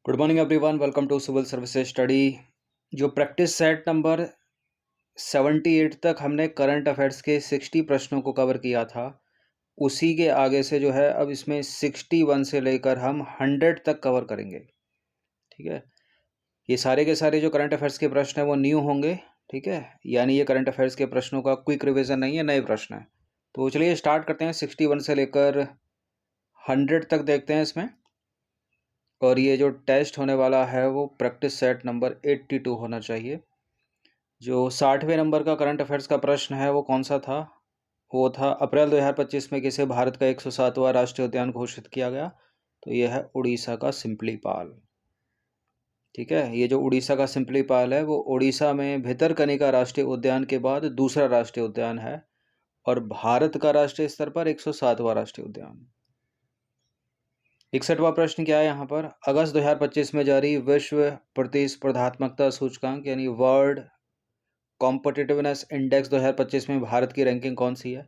Good morning everyone, welcome to civil services study. जो practice set number 78 तक हमने current affairs के 60 प्रश्नों को कवर किया था, उसी के आगे से जो है अब इसमें 61 से लेकर हम 100 तक कवर करेंगे। ठीक है, ये सारे के सारे जो करंट अफेयर्स के प्रश्न हैं वो न्यू होंगे। ठीक है, यानी ये करंट अफेयर्स के प्रश्नों का क्विक रिवीजन नहीं है, नए प्रश्न हैं। तो चलिए स्टार्ट करते हैं। 61 से लेकर 100 तक देखते हैं इसमें। और ये जो टेस्ट होने वाला है वो प्रैक्टिस सेट नंबर 82 होना चाहिए। जो 60वें नंबर का करंट अफेयर्स का प्रश्न है वो कौन सा था? वो था अप्रैल 2025 में किसे भारत का 107वां राष्ट्रीय उद्यान घोषित किया गया? तो ये है उड़ीसा का सिम्पलीपाल। ठीक है, ये जो उड़ीसा का सिम्पलीपाल है वो उड़ीसा में भितरकनिका राष्ट्रीय उद्यान के बाद दूसरा राष्ट्रीय उद्यान है और भारत का राष्ट्रीय स्तर पर 107वां राष्ट्रीय उद्यान। 61वां प्रश्न क्या है यहाँ पर? अगस्त 2025 में जारी विश्व प्रतिस्पर्धात्मकता सूचकांक यानी वर्ल्ड कॉम्पिटिटिवनेस इंडेक्स 2025 में भारत की रैंकिंग कौन सी है?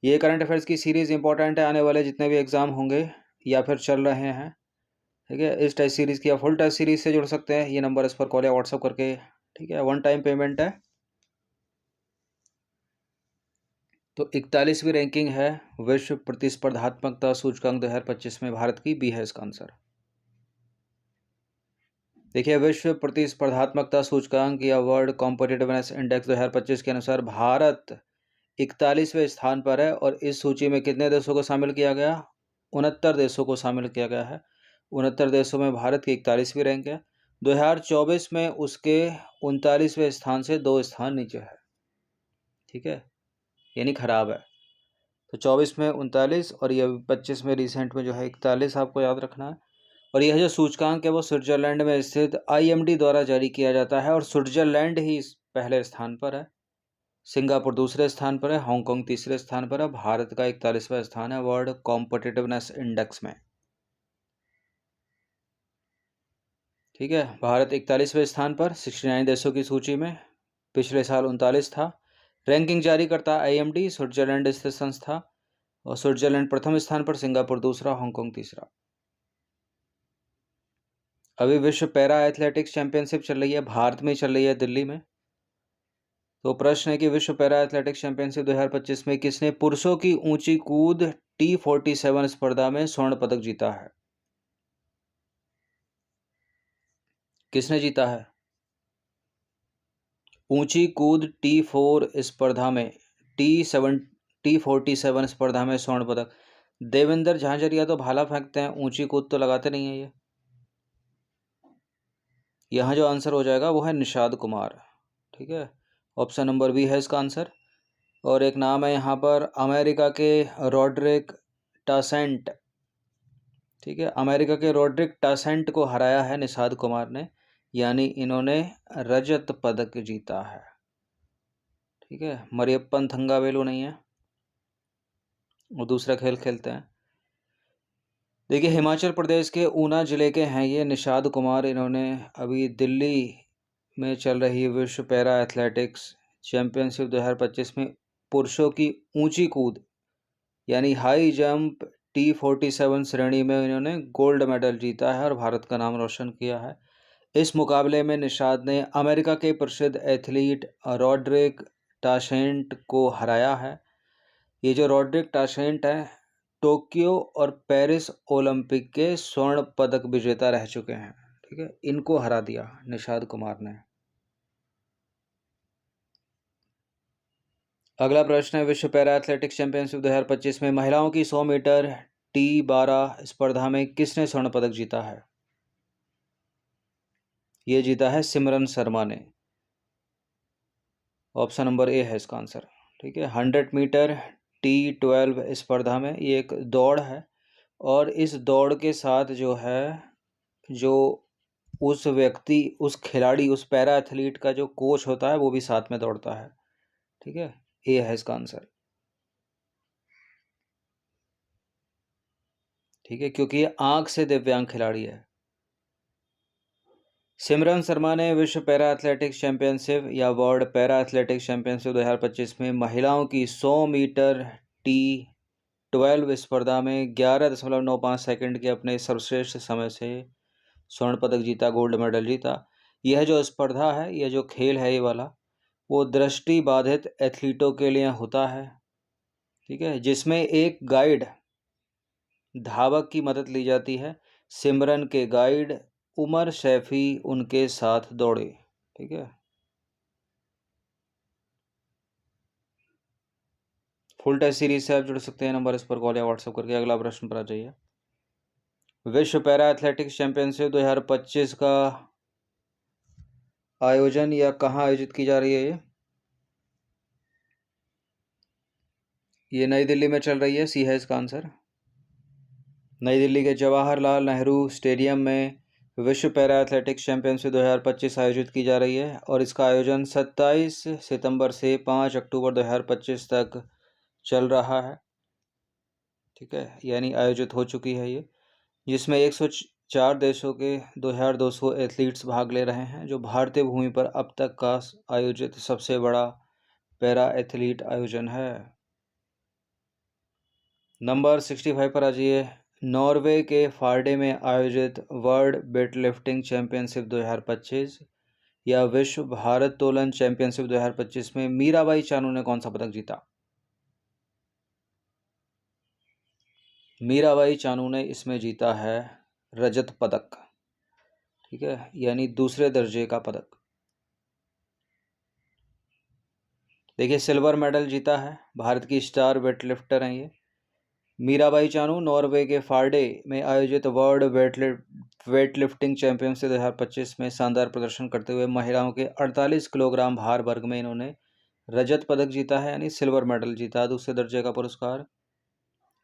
ये करंट अफेयर्स की सीरीज इंपॉर्टेंट है, आने वाले जितने भी एग्जाम होंगे या फिर चल रहे हैं। ठीक है, इस टेस्ट सीरीज की या फुल टेस्ट सीरीज से जुड़ सकते हैं। ये नंबर इस पर कॉल या व्हाट्सअप करके। ठीक है, वन टाइम पेमेंट है। तो 41वीं रैंकिंग है विश्व प्रतिस्पर्धात्मकता सूचकांक 2025 में भारत की। बी है इसका आंसर। देखिए, विश्व प्रतिस्पर्धात्मकता सूचकांक या वर्ल्ड कॉम्पिटिटिवनेस इंडेक्स 2025 के अनुसार भारत 41वें स्थान पर है और इस सूची में कितने देशों को शामिल किया गया? 69 देशों को शामिल किया गया है। 69 देशों में भारत की 41वीं रैंक है। 2024 में उसके 39वें स्थान से 2 स्थान नीचे है। ठीक है, यानी खराब है। तो 24 में 39 और ये 25 में रिसेंट में जो है 41 आपको याद रखना है। और यह जो सूचकांक है वो स्विट्जरलैंड में स्थित IMD द्वारा जारी किया जाता है और स्विट्जरलैंड ही पहले स्थान पर है। सिंगापुर दूसरे स्थान पर है। हांगकांग तीसरे स्थान पर है। भारत का 41वां स्थान है वर्ल्ड कॉम्पिटिटिवनेस इंडेक्स में। ठीक है, भारत 41वें स्थान पर 69 देशों की सूची में। पिछले साल 39 था। रैंकिंग जारी करता IMD, स्विट्जरलैंड स्थित संस्था, और स्विट्जरलैंड प्रथम स्थान पर, सिंगापुर दूसरा, हांगकांग तीसरा। अभी विश्व पैरा एथलेटिक्स चैंपियनशिप चल रही है, भारत में चल रही है, दिल्ली में। तो प्रश्न है कि विश्व पैरा एथलेटिक्स चैंपियनशिप 2025 में किसने पुरुषों की ऊंची कूद T47 स्पर्धा में स्वर्ण पदक जीता है? किसने जीता है ऊंची कूद T4 स्पर्धा में? T47 स्पर्धा में स्वर्ण पदक। देवेंद्र झांझरिया तो भाला फेंकते हैं, ऊंची कूद तो लगाते नहीं है ये। यहाँ जो आंसर हो जाएगा वो है निषाद कुमार। ठीक है, ऑप्शन नंबर बी है इसका आंसर। और एक नाम है यहाँ पर अमेरिका के रॉड्रिक टासेंट। ठीक है, अमेरिका के रॉड्रिक टासेंट को हराया है निषाद कुमार ने, यानी इन्होंने रजत पदक जीता है। ठीक है, मरियप्पन थंगावेलु नहीं है। और दूसरा खेल खेलते हैं। देखिए, हिमाचल प्रदेश के ऊना जिले के हैं ये निषाद कुमार। इन्होंने अभी दिल्ली में चल रही विश्व पैरा एथलेटिक्स चैंपियनशिप 2025 में पुरुषों की ऊंची कूद यानी हाई जंप T47 श्रेणी में इन्होंने गोल्ड मेडल जीता है और भारत का नाम रोशन किया है। इस मुकाबले में निषाद ने अमेरिका के प्रसिद्ध एथलीट रॉड्रिक टासेंट को हराया है। ये जो रॉड्रिक टासेंट है टोक्यो और पेरिस ओलंपिक के स्वर्ण पदक विजेता रह चुके हैं। ठीक है, इनको हरा दिया निषाद कुमार ने। अगला प्रश्न है विश्व पैरा एथलेटिक्स चैंपियनशिप 2025 में महिलाओं की 100 मीटर T12 स्पर्धा में किसने स्वर्ण पदक जीता है? ये जीता है सिमरन शर्मा ने। ऑप्शन नंबर ए है इसका आंसर। ठीक है, 100 मीटर T12 स्पर्धा में ये एक दौड़ है और इस दौड़ के साथ जो है जो उस व्यक्ति, उस खिलाड़ी, उस पैरा एथलीट का जो कोच होता है वो भी साथ में दौड़ता है। ठीक है, ए है इसका आंसर। ठीक है, क्योंकि ये आंख से दिव्यांग खिलाड़ी है। सिमरन शर्मा ने विश्व पैरा एथलेटिक्स चैंपियनशिप या वर्ल्ड पैरा एथलेटिक्स चैंपियनशिप 2025 में महिलाओं की 100 मीटर T12 स्पर्धा में 11.95 सेकंड के अपने सर्वश्रेष्ठ समय से स्वर्ण पदक जीता, गोल्ड मेडल जीता। यह जो स्पर्धा है, यह जो खेल है ये वाला, वो दृष्टि बाधित एथलीटों के लिए होता है, ठीक है, जिसमें एक गाइड धावक की मदद ली जाती है। सिमरन के गाइड उमर सैफी उनके साथ दौड़े, ठीक है। फुल टेस्ट सीरीज से आप जुड़ सकते हैं, नंबर इस पर कॉल या व्हाट्सएप करके। अगला प्रश्न पर आ जाइए। विश्व पैरा एथलेटिक्स चैंपियनशिप 2025 का आयोजन या कहाँ आयोजित की जा रही है? ये नई दिल्ली में चल रही है, सी है इसका आंसर। नई दिल्ली के जवाहरलाल नेहरू स्टेडियम में विश्व पैरा एथलेटिक्स चैंपियनशिप 2025 आयोजित की जा रही है और इसका आयोजन 27 सितंबर से 5 अक्टूबर 2025 तक चल रहा है, ठीक है, यानी आयोजित हो चुकी है ये, जिसमें 104 देशों के 2200 एथलीट्स भाग ले रहे हैं, जो भारतीय भूमि पर अब तक का आयोजित सबसे बड़ा पैरा एथलीट आयोजन है। नंबर 65 पर आ जाइए। नॉर्वे के फार्डे में आयोजित वर्ल्ड वेटलिफ्टिंग चैंपियनशिप 2025 या विश्व भारोत्तोलन चैंपियनशिप 2025 में मीराबाई चानू ने कौन सा पदक जीता? मीराबाई चानू ने इसमें जीता है रजत पदक, ठीक है, यानी दूसरे दर्जे का पदक। देखिए, सिल्वर मेडल जीता है, भारत की स्टार वेटलिफ्टर हैं ये। मीराबाई चानू नॉर्वे के फार्डे में आयोजित वर्ल्ड वेटलिफ्टिंग चैंपियनशिप 2025 में शानदार प्रदर्शन करते हुए महिलाओं के 48 किलोग्राम भार वर्ग में इन्होंने रजत पदक जीता है, यानी सिल्वर मेडल जीता, दूसरे दर्जे का पुरस्कार।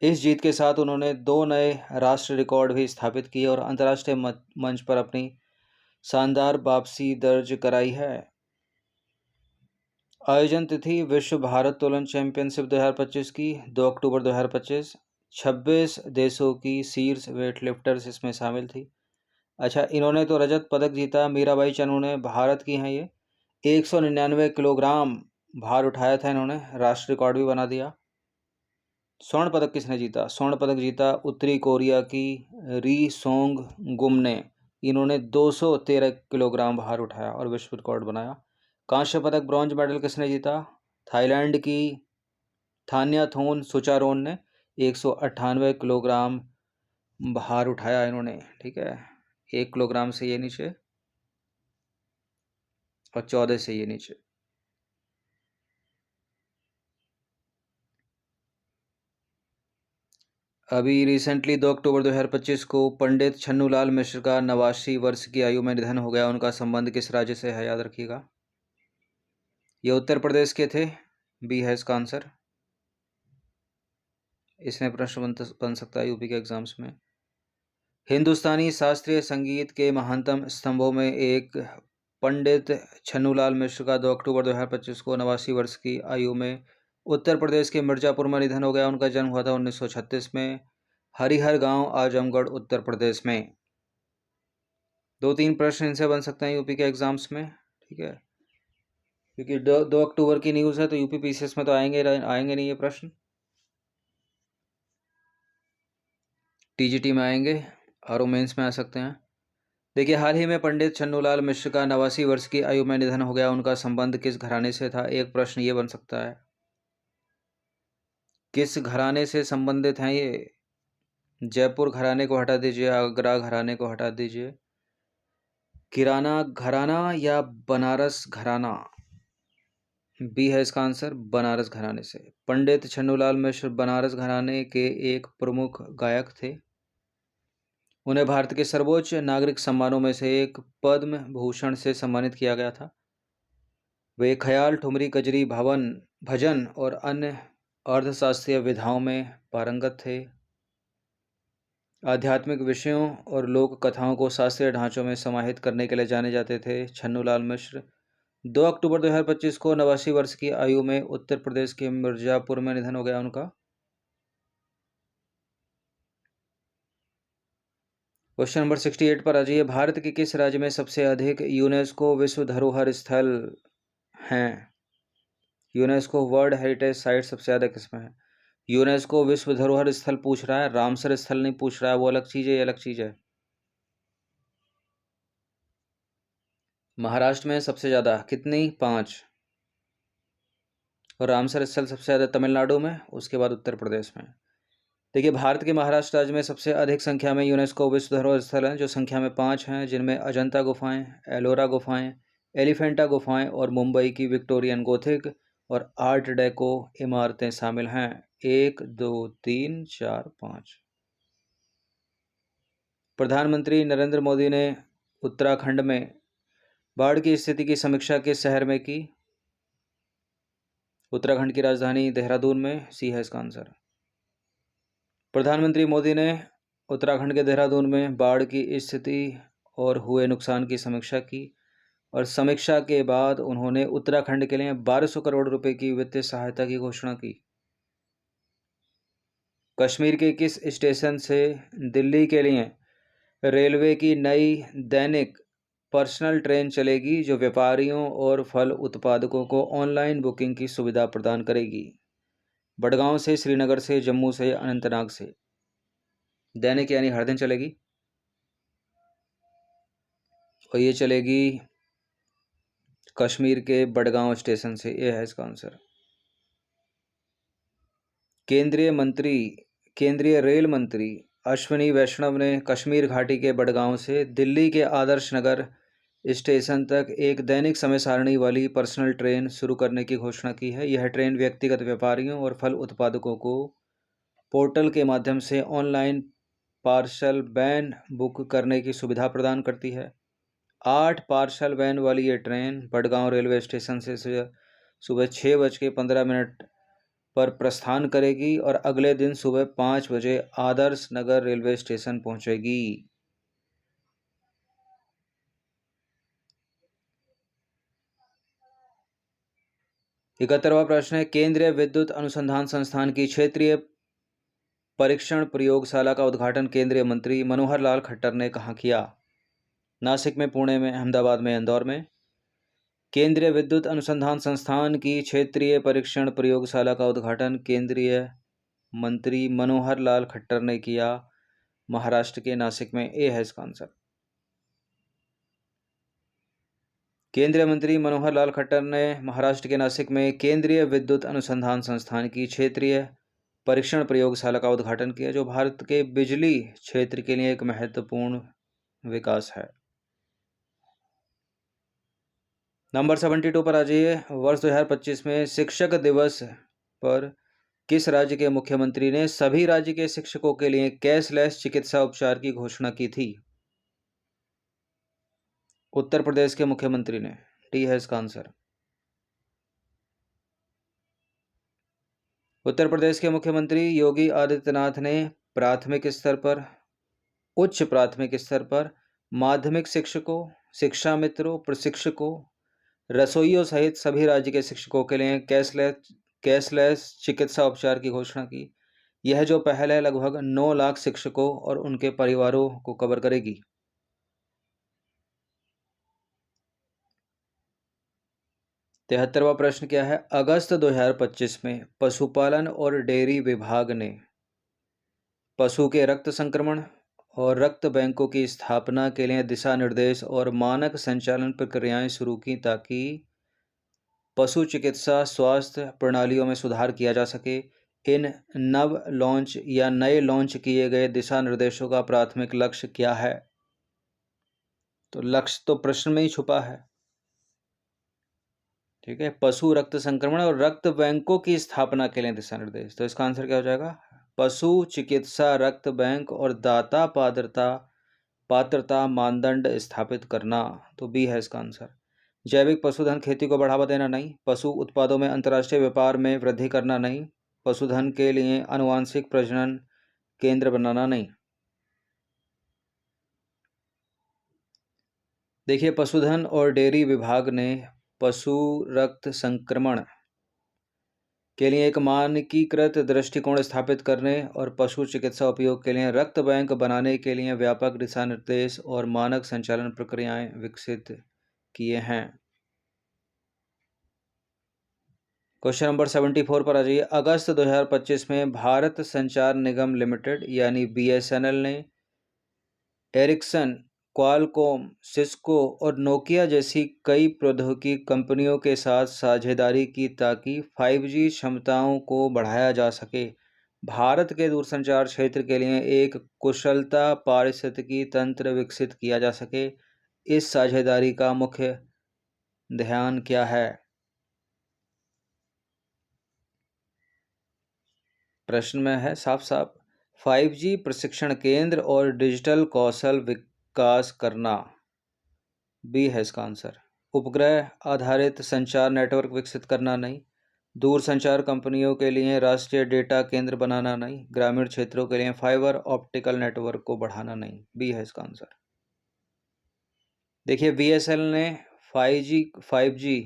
इस जीत के साथ उन्होंने 2 नए राष्ट्रीय रिकॉर्ड भी स्थापित किए और अंतर्राष्ट्रीय मंच पर अपनी शानदार वापसी दर्ज कराई है। आयोजन तिथि विश्व भारोत्तोलन चैंपियनशिप 2025 की 2 अक्टूबर 2025। 26 देशों की शीर्ष वेटलिफ्टर्स इसमें शामिल थी। अच्छा, इन्होंने तो रजत पदक जीता, मीराबाई चानू ने, भारत की हैं ये, 199 किलोग्राम भार उठाया था इन्होंने, राष्ट्रीय रिकॉर्ड भी बना दिया। स्वर्ण पदक किसने जीता? स्वर्ण पदक जीता उत्तरी कोरिया की री सोंग गुम ने। इन्होंने 213 किलोग्राम भार उठाया और विश्व रिकॉर्ड बनाया। कांस्य पदक, ब्रॉन्ज मेडल किसने जीता? थाईलैंड की थान्याथोन सुचारोन ने 198 किलोग्राम भार उठाया इन्होंने, ठीक है, 1 किलोग्राम से ये नीचे और 14 से ये नीचे। अभी रिसेंटली 2 अक्टूबर 2025 को पंडित छन्नूलाल मिश्र का 89 वर्ष की आयु में निधन हो गया। उनका संबंध किस राज्य से है, याद रखिएगा। ये उत्तर प्रदेश के थे, बी है इसका आंसर। इसमें प्रश्न बन सकता है यूपी के एग्जाम्स में। हिंदुस्तानी शास्त्रीय संगीत के महानतम स्तंभों में एक पंडित छन्नूलाल मिश्र का 2 अक्टूबर 2025 को 89 वर्ष की आयु में उत्तर प्रदेश के मिर्जापुर में निधन हो गया। उनका जन्म हुआ था 1936 में, हरिहर गांव, आजमगढ़, उत्तर प्रदेश में। 2-3 प्रश्न इनसे बन सकते हैं यूपी के एग्जाम्स में, ठीक है, क्योंकि 2 अक्टूबर की न्यूज़ है तो यूपी पीसीएस में तो आएंगे नहीं ये प्रश्न, टीजीटी में आएंगे और मेंस में आ सकते हैं। देखिए, हाल ही में पंडित छन्नूलाल मिश्र का 89 वर्ष की आयु में निधन हो गया। उनका संबंध किस घराने से था? एक प्रश्न ये बन सकता है, किस घराने से संबंधित हैं ये? जयपुर घराने को हटा दीजिए, आगरा घराने को हटा दीजिए, किराना घराना या बनारस घराना? बी है इसका आंसर, बनारस घराने से। पंडित छन्नूलाल मिश्र बनारस घराने के एक प्रमुख गायक थे। उन्हें भारत के सर्वोच्च नागरिक सम्मानों में से एक पद्म भूषण से सम्मानित किया गया था। वे ख्याल, ठुमरी, कजरी, भजन और अन्य अर्थशास्त्रीय विधाओं में पारंगत थे। आध्यात्मिक विषयों और लोक कथाओं को शास्त्रीय ढांचों में समाहित करने के लिए जाने जाते थे। छन्नूलाल मिश्र 2 अक्टूबर 2025 को 89 वर्ष की आयु में उत्तर प्रदेश के मिर्जापुर में निधन हो गया उनका। क्वेश्चन नंबर 68 पर आ जाइए। भारत के किस राज्य में सबसे अधिक यूनेस्को विश्व धरोहर स्थल हैं? यूनेस्को वर्ल्ड हेरिटेज साइट सबसे ज़्यादा किसमें है? यूनेस्को विश्व धरोहर स्थल पूछ रहा है, रामसर स्थल नहीं पूछ रहा है, वो अलग चीज़ है, ये अलग चीज़ है। महाराष्ट्र में सबसे ज़्यादा कितनी? 5। और रामसर स्थल सबसे ज़्यादा तमिलनाडु में, उसके बाद उत्तर प्रदेश में। देखिए, भारत के महाराष्ट्र राज्य में सबसे अधिक संख्या में यूनेस्को विश्व धरोहर स्थल हैं, जो संख्या में 5 हैं, जिनमें अजंता गुफाएं, एलोरा गुफाएं, एलिफेंटा गुफाएं और मुंबई की विक्टोरियन गोथिक और आर्ट डेको इमारतें शामिल हैं। 1 2 3 4 5। प्रधानमंत्री नरेंद्र मोदी ने उत्तराखंड में बाढ़ की स्थिति की समीक्षा किस शहर में की? उत्तराखंड की राजधानी देहरादून में। सी है इसका आंसर। प्रधानमंत्री मोदी ने उत्तराखंड के देहरादून में बाढ़ की स्थिति और हुए नुकसान की समीक्षा की, और समीक्षा के बाद उन्होंने उत्तराखंड के लिए 1200 करोड़ रुपए की वित्तीय सहायता की घोषणा की। कश्मीर के किस स्टेशन से दिल्ली के लिए रेलवे की नई दैनिक पर्सनल ट्रेन चलेगी, जो व्यापारियों और फल उत्पादकों को ऑनलाइन बुकिंग की सुविधा प्रदान करेगी? बड़गांव से, श्रीनगर से, जम्मू से, अनंतनाग से? दैनिक यानी हर दिन चलेगी, और ये चलेगी कश्मीर के बड़गांव स्टेशन से। ये है इसका आंसर। केंद्रीय रेल मंत्री अश्विनी वैष्णव ने कश्मीर घाटी के बड़गांव से दिल्ली के आदर्श नगर स्टेशन तक एक दैनिक समय सारणी वाली पर्सनल ट्रेन शुरू करने की घोषणा की है। यह ट्रेन व्यक्तिगत व्यापारियों और फल उत्पादकों को पोर्टल के माध्यम से ऑनलाइन पार्सल वैन बुक करने की सुविधा प्रदान करती है। 8 पार्सल वैन वाली ये ट्रेन बड़गांव रेलवे स्टेशन से सुबह 6:15 पर प्रस्थान करेगी और अगले दिन सुबह 5 बजे आदर्श नगर रेलवे स्टेशन पहुंचेगी। 71वां प्रश्न है, केंद्रीय विद्युत अनुसंधान संस्थान की क्षेत्रीय परीक्षण प्रयोगशाला का उद्घाटन केंद्रीय मंत्री मनोहर लाल खट्टर ने कहाँ किया? नासिक में, पुणे में, अहमदाबाद में, इंदौर में? केंद्रीय विद्युत अनुसंधान संस्थान की क्षेत्रीय परीक्षण प्रयोगशाला का उद्घाटन केंद्रीय मंत्री मनोहर लाल खट्टर ने किया महाराष्ट्र के नासिक में। ए है इसका आंसर। केंद्रीय मंत्री मनोहर लाल खट्टर ने महाराष्ट्र के नासिक में केंद्रीय विद्युत अनुसंधान संस्थान की क्षेत्रीय परीक्षण प्रयोगशाला का उद्घाटन किया, जो भारत के बिजली क्षेत्र के लिए एक महत्वपूर्ण विकास है। नंबर 72 पर आ जाइए। वर्ष 2025 में शिक्षक दिवस पर किस राज्य के मुख्यमंत्री ने सभी राज्य के शिक्षकों के लिए कैशलेस चिकित्सा उपचार की घोषणा की थी? उत्तर प्रदेश के मुख्यमंत्री ने। डी है इसका आंसर। उत्तर प्रदेश के मुख्यमंत्री योगी आदित्यनाथ ने प्राथमिक स्तर पर, उच्च प्राथमिक स्तर पर माध्यमिक शिक्षकों, शिक्षा मित्रों, प्रशिक्षकों, रसोइयों सहित सभी राज्य के शिक्षकों के लिए कैशलेस चिकित्सा उपचार की घोषणा की। यह जो पहल है लगभग 9 लाख शिक्षकों और उनके परिवारों को कवर करेगी। 73वां प्रश्न क्या है? अगस्त 2025 में पशुपालन और डेयरी विभाग ने पशु के रक्त संक्रमण और रक्त बैंकों की स्थापना के लिए दिशा निर्देश और मानक संचालन प्रक्रियाएं शुरू की, ताकि पशु चिकित्सा स्वास्थ्य प्रणालियों में सुधार किया जा सके। इन नव लॉन्च या नए लॉन्च किए गए दिशा निर्देशों का प्राथमिक लक्ष्य क्या है? तो लक्ष्य तो प्रश्न में ही छुपा है। ठीक है, पशु रक्त संक्रमण और रक्त बैंकों की स्थापना के लिए दिशा निर्देश। तो इसका आंसर क्या हो जाएगा? पशु चिकित्सा रक्त बैंक और दाता पात्रता मानदंड स्थापित करना। तो बी है इसका आंसर। जैविक पशुधन खेती को बढ़ावा देना नहीं, पशु उत्पादों में अंतर्राष्ट्रीय व्यापार में वृद्धि करना नहीं, पशुधन के लिए आनुवांशिक प्रजनन केंद्र बनाना नहीं। देखिए, पशुधन और डेयरी विभाग ने पशु रक्त संक्रमण के लिए एक मानकीकृत दृष्टिकोण स्थापित करने और पशु चिकित्सा उपयोग के लिए रक्त बैंक बनाने के लिए व्यापक दिशा निर्देश और मानक संचालन प्रक्रियाएं विकसित किए हैं। क्वेश्चन नंबर 74 पर आ जाइए। अगस्त 2025 में भारत संचार निगम लिमिटेड यानी BSNL ने एरिक्सन क्वालकॉम, सिस्को और नोकिया जैसी कई प्रौद्योगिकी कंपनियों के साथ साझेदारी की ताकि 5G क्षमताओं को बढ़ाया जा सके। भारत के दूरसंचार क्षेत्र के लिए एक कुशलता पारिस्थितिकी तंत्र विकसित किया जा सके। इस साझेदारी का मुख्य ध्यान क्या है? प्रश्न में है साफ साफ 5G प्रशिक्षण केंद्र और डिजिटल कौशल विकास करना। बी है इसका आंसर। उपग्रह आधारित संचार नेटवर्क विकसित करना नहीं। दूरसंचार कंपनियों के लिए राष्ट्रीय डेटा केंद्र बनाना नहीं। ग्रामीण क्षेत्रों के लिए फाइबर ऑप्टिकल नेटवर्क को बढ़ाना नहीं। बी है इसका आंसर। देखिए BSNL ने 5G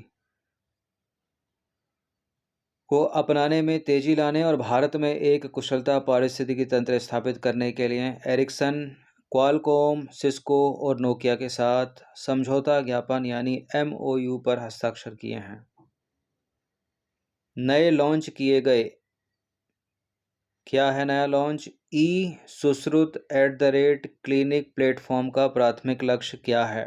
को अपनाने में तेजी लाने और भारत में एक कुशलता पारिस्थितिकी तंत्र स्थापित करने के लिए एरिक्सन, क्वालकॉम, सिस्को और नोकिया के साथ समझौता ज्ञापन यानी MOU पर हस्ताक्षर किए हैं। नए लॉन्च किए गए, क्या है नया लॉन्च? सुश्रुत @क्लिनिक प्लेटफॉर्म का प्राथमिक लक्ष्य क्या है?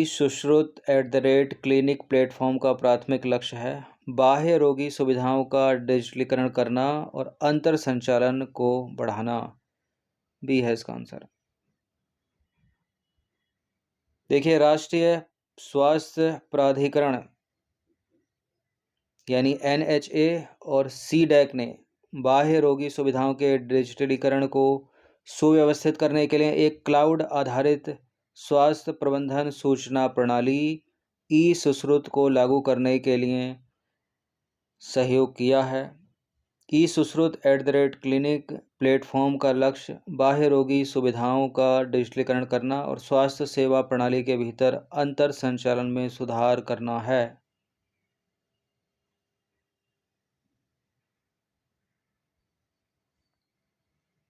सुश्रुत @क्लिनिक प्लेटफॉर्म का प्राथमिक लक्ष्य है बाह्य रोगी सुविधाओं का डिजिटलीकरण करना और अंतर संचालन को बढ़ाना। बी है इसका आंसर। देखिए राष्ट्रीय स्वास्थ्य प्राधिकरण यानी NHA और CDAC ने बाह्य रोगी सुविधाओं के डिजिटलीकरण को सुव्यवस्थित करने के लिए एक क्लाउड आधारित स्वास्थ्य प्रबंधन सूचना प्रणाली सुश्रुत को लागू करने के लिए सहयोग किया है। सुश्रुत @क्लिनिक प्लेटफॉर्म का लक्ष्य बाह्य रोगी सुविधाओं का डिजिटलीकरण करना और स्वास्थ्य सेवा प्रणाली के भीतर अंतर संचालन में सुधार करना है।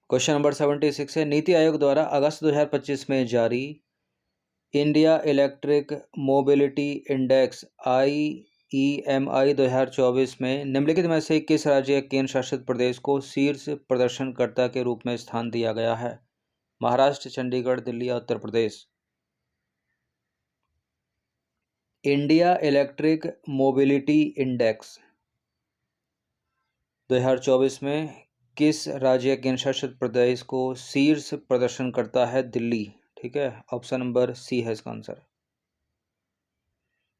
क्वेश्चन नंबर 76 है नीति आयोग द्वारा अगस्त 2025 में जारी India electric mobility index IEMI 2024 में निम्नलिखित में से किस राज्य केंद्र शासित प्रदेश को शीर्ष प्रदर्शनकर्ता के रूप में स्थान दिया गया है? महाराष्ट्र, चंडीगढ़, दिल्ली या Uttar Pradesh? India electric mobility index 2024 में किस राज्य केंद्र शासित प्रदेश को शीर्ष प्रदर्शन करता है? दिल्ली। ठीक है, ऑप्शन नंबर सी है इसका आंसर।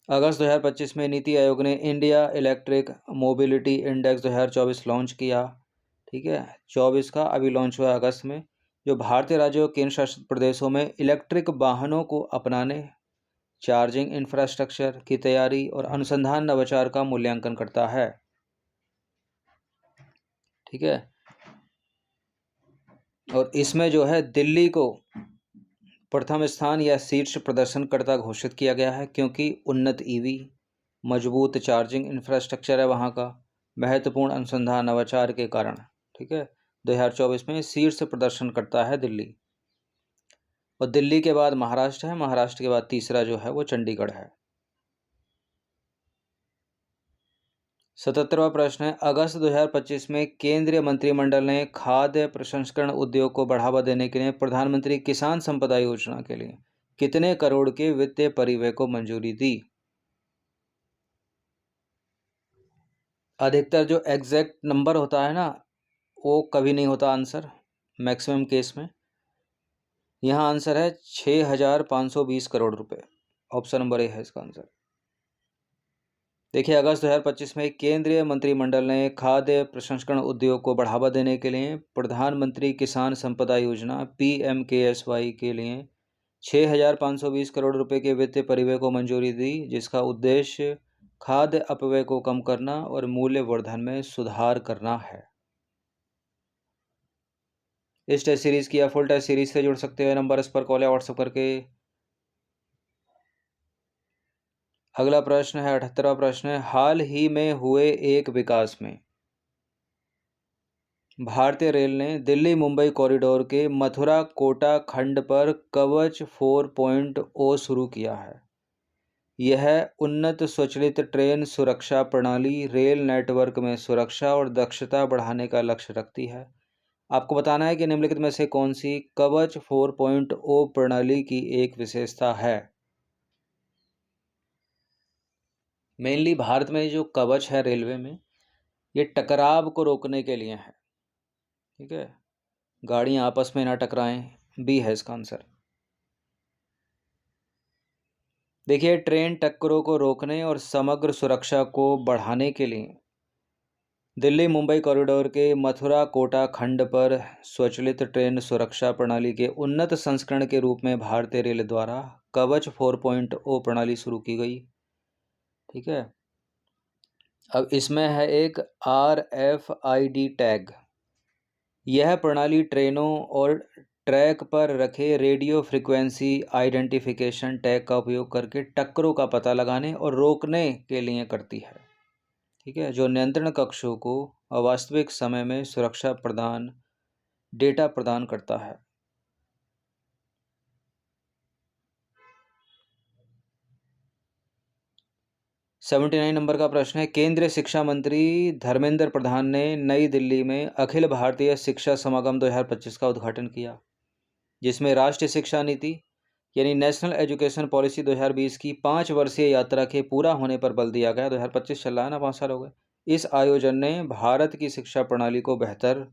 अगस्त 2025 में नीति आयोग ने India electric mobility index 2024 launch किया। ठीक है, 24 का अभी लॉन्च हुआ अगस्त में, जो भारतीय राज्यों और केंद्र शासित प्रदेशों में इलेक्ट्रिक वाहनों को अपनाने, चार्जिंग इंफ्रास्ट्रक्चर की तैयारी और अनुसंधान नवाचार का मूल्यांकन करता है। ठीक है, और इसमें जो है दिल्ली को प्रथम स्थान या शीर्ष प्रदर्शनकर्ता घोषित किया गया है क्योंकि उन्नत EV, मजबूत चार्जिंग इंफ्रास्ट्रक्चर है वहाँ का, महत्वपूर्ण अनुसंधान नवाचार के कारण। ठीक है, 2024 में शीर्ष प्रदर्शनकर्ता है दिल्ली। और दिल्ली के बाद महाराष्ट्र है, महाराष्ट्र के बाद तीसरा जो है वो चंडीगढ़ है। 77वां प्रश्न है अगस्त 2025 में केंद्रीय मंत्रिमंडल ने खाद्य प्रसंस्करण उद्योग को बढ़ावा देने के लिए प्रधानमंत्री किसान संपदा योजना के लिए कितने करोड़ के वित्तीय परिव्यय को मंजूरी दी? अधिकतर जो एग्जैक्ट नंबर होता है ना, वो कभी नहीं होता आंसर, मैक्सिमम केस में। यहाँ आंसर है 6,520 करोड़ रुपए। ऑप्शन नंबर ए है इसका आंसर। देखिए अगस्त 2025 में केंद्रीय मंत्रिमंडल ने खाद्य प्रसंस्करण उद्योग को बढ़ावा देने के लिए प्रधानमंत्री किसान संपदा योजना PMKSY के लिए 6,520 करोड़ रुपए के वित्तीय परिव्यय को मंजूरी दी, जिसका उद्देश्य खाद्य अपव्यय को कम करना और मूल्य वर्धन में सुधार करना है। इस टेस्ट सीरीज की या फुल टेस्ट सीरीज से जुड़ सकते हैं, नंबर इस पर कॉल या व्हाट्सएप करके। अगला प्रश्न है 78वां प्रश्न है हाल ही में हुए एक विकास में भारतीय रेल ने दिल्ली मुंबई कॉरिडोर के मथुरा कोटा खंड पर कवच 4.0 शुरू किया है। यह उन्नत स्वचालित ट्रेन सुरक्षा प्रणाली रेल नेटवर्क में सुरक्षा और दक्षता बढ़ाने का लक्ष्य रखती है। आपको बताना है कि निम्नलिखित में से कौन सी कवच 4.0 प्रणाली की एक विशेषता है। मेनली भारत में जो कवच है रेलवे में, ये टकराव को रोकने के लिए है। ठीक है, गाड़ियां आपस में ना टकराएं, बी है इसका आंसर। देखिए, ट्रेन टक्करों को रोकने और समग्र सुरक्षा को बढ़ाने के लिए दिल्ली मुंबई कॉरिडोर के मथुरा कोटा खंड पर स्वचालित ट्रेन सुरक्षा प्रणाली के उन्नत संस्करण के रूप में भारतीय रेल द्वारा कवच 4.0 प्रणाली शुरू की गई। ठीक है, अब इसमें है एक RFID टैग। यह प्रणाली ट्रेनों और ट्रैक पर रखे रेडियो फ्रिक्वेंसी आइडेंटिफिकेशन टैग का उपयोग करके टक्करों का पता लगाने और रोकने के लिए करती है। ठीक है, जो नियंत्रण कक्षों को अवास्तविक समय में सुरक्षा प्रदान डेटा प्रदान करता है। सेवेंटी 79 नंबर का प्रश्न है, केंद्रीय शिक्षा मंत्री धर्मेंद्र प्रधान ने नई दिल्ली में अखिल भारतीय शिक्षा समागम 2025 का उद्घाटन किया, जिसमें राष्ट्रीय शिक्षा नीति यानी नेशनल एजुकेशन पॉलिसी 2020 की 5 वर्षीय यात्रा के पूरा होने पर बल दिया गया। 2025 चल रहा है ना, 5 साल हो गए। इस आयोजन ने भारत की शिक्षा प्रणाली को बेहतर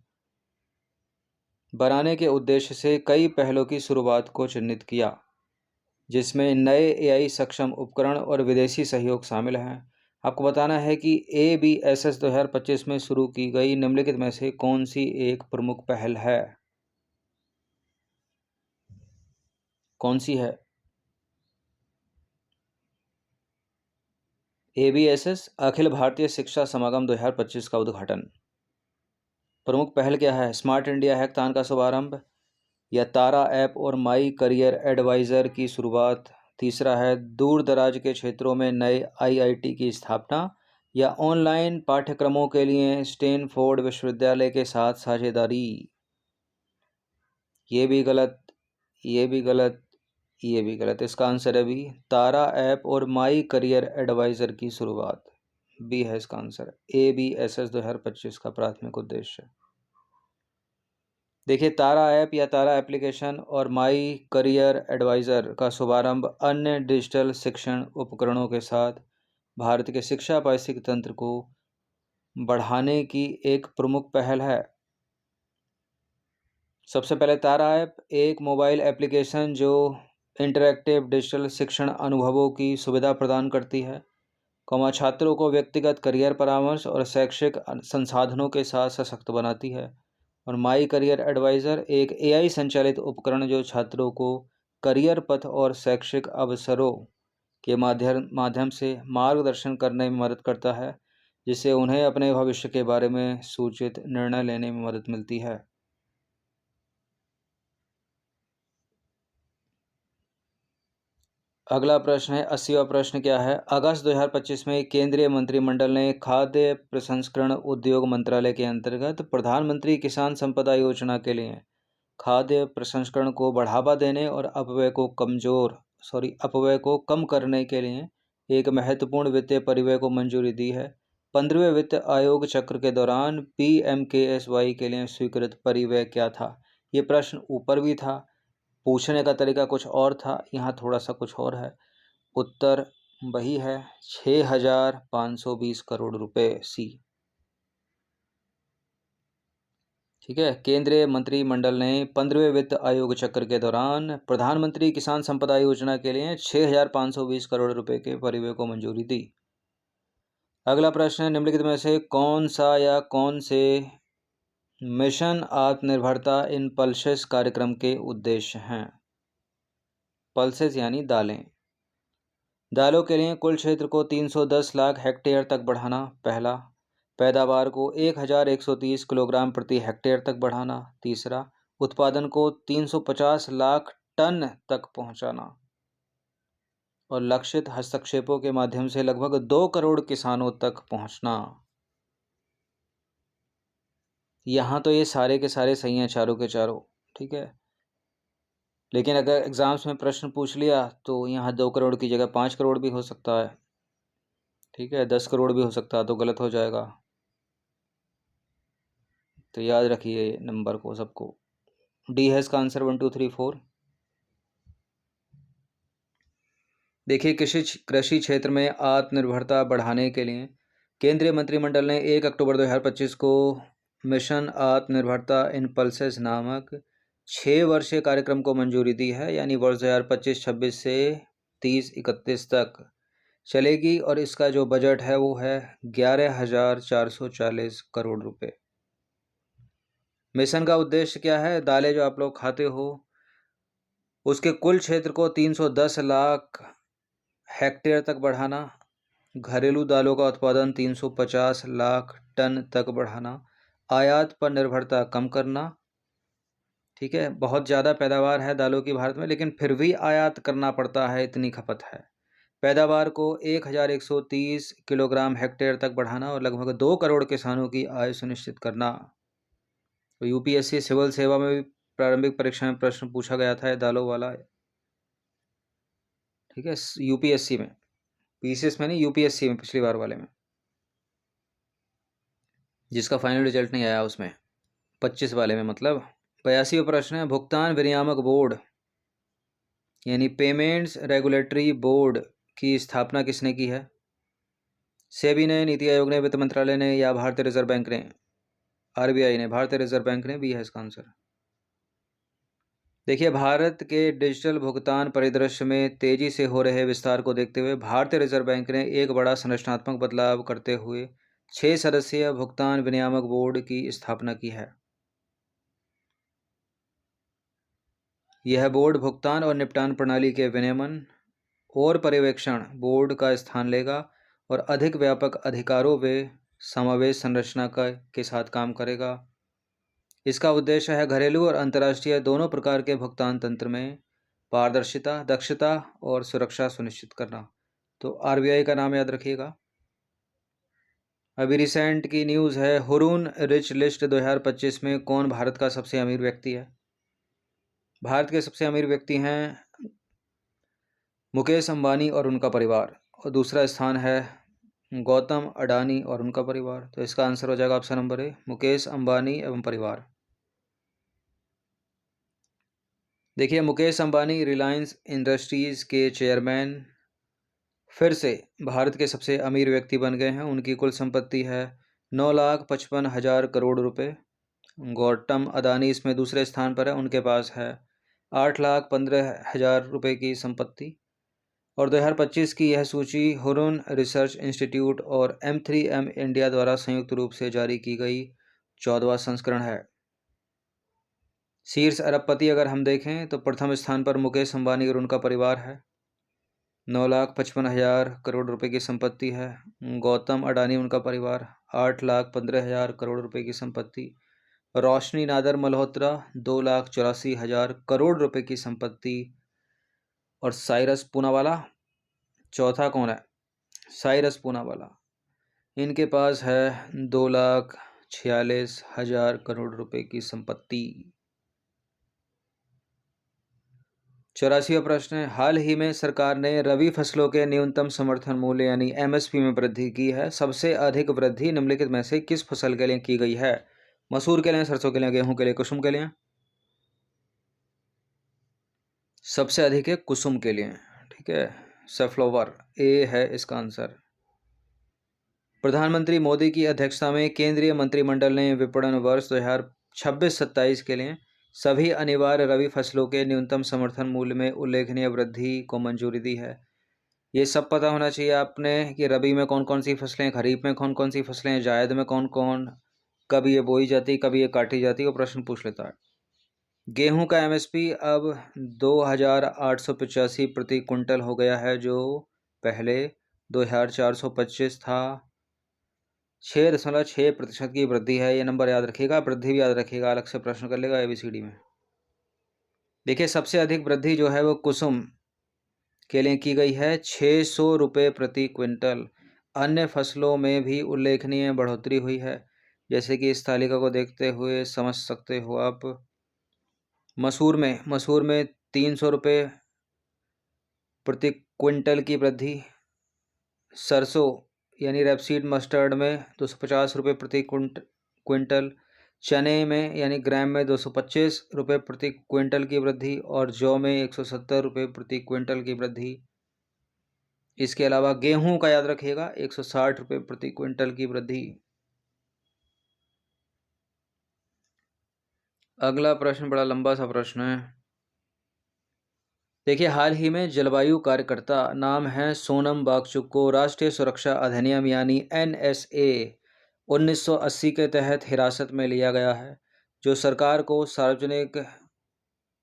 बनाने के उद्देश्य से कई पहलों की शुरुआत को चिह्नित किया, जिसमें नए AI सक्षम उपकरण और विदेशी सहयोग शामिल हैं। आपको बताना है कि ABSS 2025 में शुरू की गई निम्नलिखित में से कौन सी एक प्रमुख पहल है। कौन सी है? ABSS अखिल भारतीय शिक्षा समागम 2025 का उद्घाटन। प्रमुख पहल क्या है? स्मार्ट इंडिया हैकाथॉन का शुभारंभ, या तारा ऐप और माई करियर एडवाइज़र की शुरुआत। तीसरा है दूर दराज के क्षेत्रों में नए IIT की स्थापना, या ऑनलाइन पाठ्यक्रमों के लिए स्टैनफोर्ड विश्वविद्यालय के साथ साझेदारी। ये भी गलत, ये भी गलत, ये भी गलत। इसका आंसर है बी, तारा ऐप और माई करियर एडवाइज़र की शुरुआत। बी है इसका आंसर। ABSS 2025 का प्राथमिक उद्देश्य। देखिए, तारा ऐप या तारा एप्लीकेशन और माई करियर एडवाइज़र का शुभारंभ अन्य डिजिटल शिक्षण उपकरणों के साथ भारत के शिक्षा पारिस्थितिकी तंत्र को बढ़ाने की एक प्रमुख पहल है। सबसे पहले तारा ऐप एक मोबाइल एप्लीकेशन जो इंटरैक्टिव डिजिटल शिक्षण अनुभवों की सुविधा प्रदान करती है, छात्रों को व्यक्तिगत करियर परामर्श और शैक्षिक संसाधनों के साथ सशक्त बनाती है। और माई करियर एडवाइज़र एक AI संचालित उपकरण जो छात्रों को करियर पथ और शैक्षिक अवसरों के माध्यम से मार्गदर्शन करने में मदद करता है, जिससे उन्हें अपने भविष्य के बारे में सूचित निर्णय लेने में मदद मिलती है। अगला प्रश्न है, 80वां प्रश्न क्या है? अगस्त 2025 में केंद्रीय मंत्रिमंडल ने खाद्य प्रसंस्करण उद्योग मंत्रालय के अंतर्गत प्रधानमंत्री किसान संपदा योजना के लिए खाद्य प्रसंस्करण को बढ़ावा देने और अपव्यय को कम करने के लिए एक महत्वपूर्ण वित्तीय परिव्यय को मंजूरी दी है। 15वें वित्त आयोग चक्र के दौरान PMKSY के लिए स्वीकृत परिव्यय क्या था? ये प्रश्न ऊपर भी था, पूछने का तरीका कुछ और था, यहाँ थोड़ा सा कुछ और है। उत्तर वही है, 6,520 करोड़ रुपए, सी। ठीक है, केंद्रीय मंत्रिमंडल ने 15वें वित्त आयोग चक्र के दौरान प्रधानमंत्री किसान संपदा योजना के लिए 6,520 करोड़ रुपए के परिव्यय को मंजूरी दी। अगला प्रश्न है, निम्नलिखित में से कौन सा या कौन से मिशन आत्मनिर्भरता इन पल्सेस कार्यक्रम के उद्देश्य हैं? पल्सेस यानी दालें। दालों के लिए कुल क्षेत्र को 310 लाख हेक्टेयर तक बढ़ाना, पहला। पैदावार को 1,130 किलोग्राम प्रति हेक्टेयर तक बढ़ाना, तीसरा। उत्पादन को 350 लाख टन तक पहुंचाना, और लक्षित हस्तक्षेपों के माध्यम से लगभग 2 करोड़ किसानों तक पहुंचना। यहाँ तो ये सारे के सारे सही हैं, चारों के चारों। ठीक है, लेकिन अगर एग्जाम्स में प्रश्न पूछ लिया तो यहाँ 2 करोड़ की जगह 5 करोड़ भी हो सकता है। ठीक है, 10 करोड़ भी हो सकता है, तो गलत हो जाएगा। तो याद रखिए नंबर को सबको। डी है इसका आंसर 1 2 3 4। देखिए, कृषि क्षेत्र में आत्मनिर्भरता बढ़ाने के लिए केंद्रीय मंत्रिमंडल ने 1 अक्टूबर 2025 को मिशन आत्मनिर्भरता इन पल्सेस नामक 6 वर्षीय कार्यक्रम को मंजूरी दी है, यानी वर्ष 2025-26 से 30-31 तक चलेगी। और इसका जो बजट है वो है 11,440 करोड़ रुपए। मिशन का उद्देश्य क्या है? दालें जो आप लोग खाते हो उसके कुल क्षेत्र को 310 लाख हेक्टेयर तक बढ़ाना, घरेलू दालों का उत्पादन 350 लाख टन तक बढ़ाना, आयात पर निर्भरता कम करना। ठीक है, बहुत ज़्यादा पैदावार है दालों की भारत में, लेकिन फिर भी आयात करना पड़ता है, इतनी खपत है। पैदावार को 1130 किलोग्राम हेक्टेयर तक बढ़ाना और लगभग 2 करोड़ किसानों की आय सुनिश्चित करना। तो यूपीएससी सिविल सेवा में भी प्रारंभिक परीक्षा में प्रश्न पूछा गया था दालों वाला। ठीक है, यूपीएससी में, पीसीएस में नहीं, यूपीएससी में, पिछली बार वाले में, जिसका फाइनल रिजल्ट नहीं आया उसमें, 25 वाले में मतलब। 82वां प्रश्न है, भुगतान विनियामक बोर्ड यानी पेमेंट्स रेगुलेटरी बोर्ड की स्थापना किसने की है? सेबी ने, नीति आयोग ने, वित्त मंत्रालय ने, या भारतीय रिजर्व बैंक ने? आरबीआई ने, भारतीय रिजर्व बैंक ने भी है इसका आंसर। देखिए, भारत के डिजिटल भुगतान परिदृश्य में तेजी से हो रहे विस्तार को देखते हुए भारतीय रिजर्व बैंक ने एक बड़ा संरचनात्मक बदलाव करते हुए 6 सदस्यीय भुगतान विनियामक बोर्ड की स्थापना की है। यह बोर्ड भुगतान और निपटान प्रणाली के विनियमन और पर्यवेक्षण बोर्ड का स्थान लेगा और अधिक व्यापक अधिकारों व समावेश संरचना के साथ काम करेगा। इसका उद्देश्य है घरेलू और अंतर्राष्ट्रीय दोनों प्रकार के भुगतान तंत्र में पारदर्शिता, दक्षता और सुरक्षा सुनिश्चित करना। तो आरबीआई का नाम याद रखिएगा। अभी रिसेंट की न्यूज़ है, हुरून रिच लिस्ट 2025 में कौन भारत का सबसे अमीर व्यक्ति है? भारत के सबसे अमीर व्यक्ति हैं मुकेश अंबानी और उनका परिवार, और दूसरा स्थान है गौतम अडानी और उनका परिवार। तो इसका आंसर हो जाएगा option number A, Mukesh Ambani एवं परिवार। देखिए, मुकेश अंबानी रिलायंस इंडस्ट्रीज़ के चेयरमैन फिर से भारत के सबसे अमीर व्यक्ति बन गए हैं। उनकी कुल संपत्ति है 9,55,000 करोड़ रुपए। गौतम अदानी इसमें दूसरे स्थान पर है, उनके पास है 8,15,000 रुपए की संपत्ति। और 2025 की यह सूची हुरून रिसर्च इंस्टीट्यूट और M3M इंडिया द्वारा संयुक्त रूप से जारी की गई 14वां संस्करण है। शीर्ष अरबपति अगर हम देखें तो प्रथम स्थान पर मुकेश अंबानी और उनका परिवार है, 9,55,000 करोड़ रुपए की संपत्ति है। गौतम अडानी उनका परिवार 8,15,000 करोड़ रुपए की संपत्ति। रोशनी नादर मल्होत्रा 2,84,000 करोड़ रुपए की संपत्ति। और साइरस पूनावाला चौथा कौन है? साइरस पूनावाला, इनके पास है 2,46,000 करोड़ रुपए की संपत्ति। 84वां प्रश्न है, हाल ही में सरकार ने रबी फसलों के न्यूनतम समर्थन मूल्य यानी एमएसपी में वृद्धि की है। सबसे अधिक वृद्धि निम्नलिखित में से किस फसल के लिए की गई है? मसूर के लिए, सरसों के लिए, गेहूं के लिए, कुसुम के लिए? सबसे अधिक है कुसुम के लिए। ठीक है, सनफ्लावर ए है इसका आंसर। प्रधानमंत्री मोदी की अध्यक्षता में केंद्रीय मंत्रिमंडल ने विपणन वर्ष 2026-27 के लिए सभी अनिवार्य रबी फसलों के न्यूनतम समर्थन मूल्य में उल्लेखनीय वृद्धि को मंजूरी दी है। ये सब पता होना चाहिए आपने कि रबी में कौन कौन सी फसलें, खरीफ में कौन कौन सी फसलें, जायद में कौन कौन, कब ये बोई जाती, कब ये काटी जाती, वो प्रश्न पूछ लेता है। गेहूं का एमएसपी अब 2,885 प्रति क्विंटल हो गया है, जो पहले 2,425 था। 6.6% की वृद्धि है। ये नंबर याद रखिएगा, वृद्धि भी याद रखिएगा, अलग से प्रश्न कर लेगा एबीसीडी में। देखिए, सबसे अधिक वृद्धि जो है वो कुसुम के लिए की गई है, 600 रुपये प्रति क्विंटल। अन्य फसलों में भी उल्लेखनीय बढ़ोतरी हुई है, जैसे कि इस तालिका को देखते हुए समझ सकते हो आप। मसूर में 300 रुपये प्रति क्विंटल की वृद्धि। सरसों यानी रेपसीड मस्टर्ड में 250 रुपये प्रति क्विंटल। चने में यानी ग्राम में 225 रुपये प्रति क्विंटल की वृद्धि और जौ में 170 रुपये प्रति क्विंटल की वृद्धि। इसके अलावा गेहूं का याद रखिएगा 160 रुपये प्रति क्विंटल की वृद्धि। अगला प्रश्न बड़ा लंबा सा प्रश्न है। देखिए, हाल ही में जलवायु कार्यकर्ता, नाम है सोनम वांगचुक, को राष्ट्रीय सुरक्षा अधिनियम यानी NSA 1980 के तहत हिरासत में लिया गया है, जो सरकार को सार्वजनिक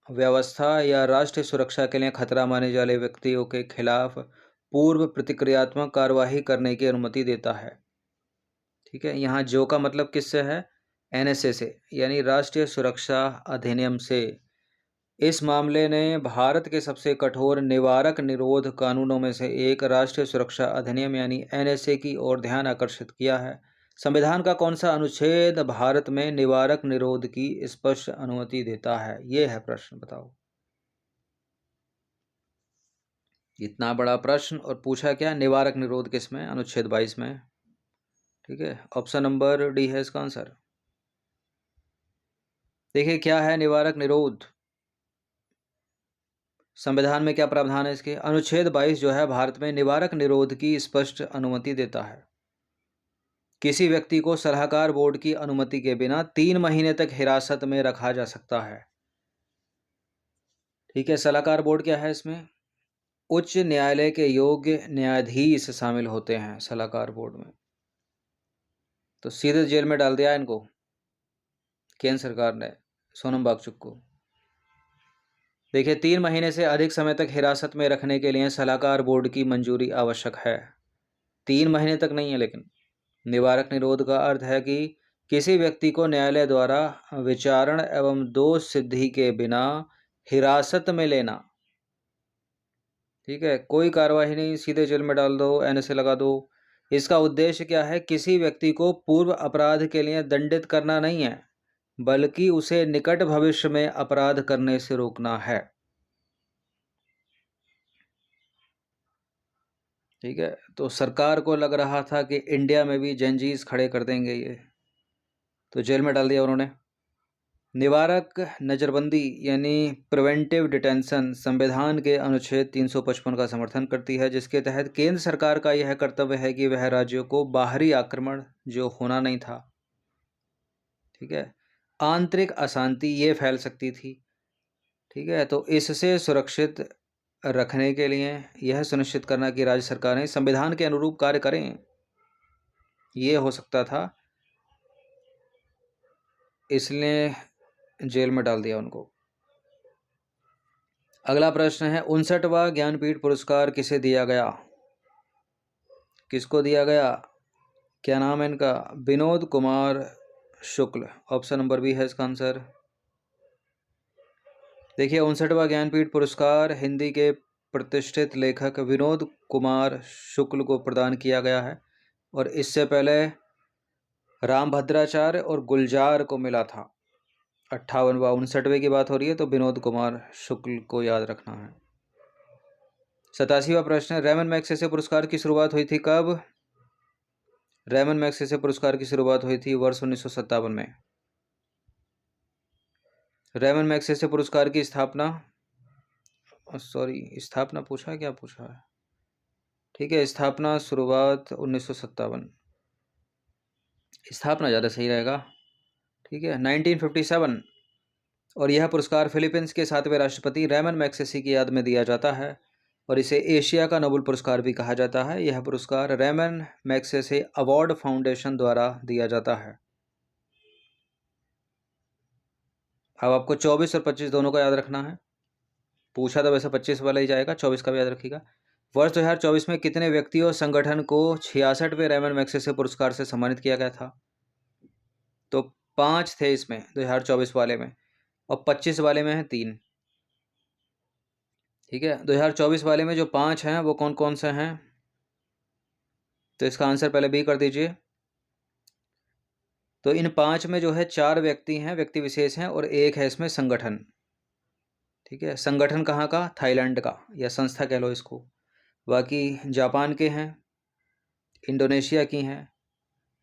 व्यवस्था या राष्ट्रीय सुरक्षा के लिए खतरा माने जाने व्यक्तियों के खिलाफ पूर्व प्रतिक्रियात्मक कार्यवाही करने की अनुमति देता है। ठीक है, यहाँ जो का मतलब किससे है? NSA से, यानी राष्ट्रीय सुरक्षा अधिनियम से। इस मामले ने भारत के सबसे कठोर निवारक निरोध कानूनों में से एक राष्ट्रीय सुरक्षा अधिनियम यानी NSA की ओर ध्यान आकर्षित किया है। संविधान का कौन सा अनुच्छेद भारत में निवारक निरोध की स्पष्ट अनुमति देता है? ये है प्रश्न, बताओ। इतना बड़ा प्रश्न और पूछा क्या? निवारक निरोध किसमें? अनुच्छेद 22 में। ठीक है, ऑप्शन नंबर डी है इसका आंसर। देखिए, क्या है निवारक निरोध? संविधान में क्या प्रावधान है इसके? अनुच्छेद 22 जो है भारत में निवारक निरोध की स्पष्ट अनुमति देता है। किसी व्यक्ति को सलाहकार बोर्ड की अनुमति के बिना 3 महीने तक हिरासत में रखा जा सकता है। ठीक है, सलाहकार बोर्ड क्या है इसमें? उच्च न्यायालय के योग्य न्यायाधीश शामिल होते हैं सलाहकार बोर्ड में। तो सीधे जेल में डाल दिया इनको केंद्र सरकार ने, सोनम वांगचुक को। देखिए, 3 महीने से अधिक समय तक हिरासत में रखने के लिए सलाहकार बोर्ड की मंजूरी आवश्यक है। 3 महीने तक नहीं है, लेकिन निवारक निरोध का अर्थ है कि किसी व्यक्ति को न्यायालय द्वारा विचारण एवं दोष सिद्धि के बिना हिरासत में लेना। ठीक है, कोई कार्यवाही नहीं, सीधे जेल में डाल दो, NSA लगा दो। इसका उद्देश्य क्या है? किसी व्यक्ति को पूर्व अपराध के लिए दंडित करना नहीं है, बल्कि उसे निकट भविष्य में अपराध करने से रोकना है। ठीक है, तो सरकार को लग रहा था कि इंडिया में भी जेनजीज खड़े कर देंगे ये, तो जेल में डाल दिया उन्होंने। निवारक नज़रबंदी यानी प्रिवेंटिव डिटेंशन संविधान के अनुच्छेद 355 का समर्थन करती है, जिसके तहत केंद्र सरकार का यह कर्तव्य है कि वह राज्यों को बाहरी आक्रमण जो होना नहीं था, ठीक है, आंतरिक अशांति ये फैल सकती थी। ठीक है, तो इससे सुरक्षित रखने के लिए यह सुनिश्चित करना कि राज्य सरकारें संविधान के अनुरूप कार्य करें, ये हो सकता था, इसलिए जेल में डाल दिया उनको। अगला प्रश्न है, 59वां ज्ञानपीठ पुरस्कार किसे दिया गया? किसको दिया गया? क्या नाम है इनका? Vinod Kumar Shukla. Option number B है इसका आंसर। देखिए, 59वां ज्ञानपीठ पुरस्कार हिंदी के प्रतिष्ठित लेखक विनोद कुमार शुक्ल को प्रदान किया गया है, और इससे पहले रामभद्राचार्य और गुलजार को मिला था। 58वां, 59वें की बात हो रही है, तो विनोद कुमार शुक्ल को याद रखना है। 87वां प्रश्न है, रेमन मैगसेसे पुरस्कार की शुरुआत हुई थी कब? रेमन मैगसेसे पुरस्कार की शुरुआत हुई थी वर्ष 1957 में। रेमन मैगसेसे पुरस्कार की स्थापना, स्थापना पूछा है, क्या पूछा है? ठीक है, स्थापना शुरुआत 1957, स्थापना ज़्यादा सही रहेगा। ठीक है, 1957। और यह पुरस्कार फिलीपींस के 7वें राष्ट्रपति रेमन मैगसेसे की याद में दिया जाता है, और इसे एशिया का नोबेल पुरस्कार भी कहा जाता है। यह पुरस्कार रेमन मैगसेसे अवार्ड फाउंडेशन द्वारा दिया जाता है। अब आपको 24 और 25 दोनों का याद रखना है। पूछा तो वैसे 25 वाला ही जाएगा, 24 का भी याद रखिएगा। वर्ष 2024 में कितने व्यक्ति और संगठन को 66वें रेमन मैगसेसे पुरस्कार से सम्मानित किया गया था? तो 5 थे इसमें 2024 वाले में, और 25 वाले में है 3। ठीक है, 2024 वाले में जो 5 हैं वो कौन कौन से हैं? तो इसका आंसर पहले बी कर दीजिए। तो इन 5 में जो है 4 व्यक्ति हैं, व्यक्ति विशेष हैं, और एक है इसमें संगठन। ठीक है, संगठन कहाँ का? थाईलैंड का, या संस्था कह लो इसको। बाकी जापान के हैं, इंडोनेशिया की हैं,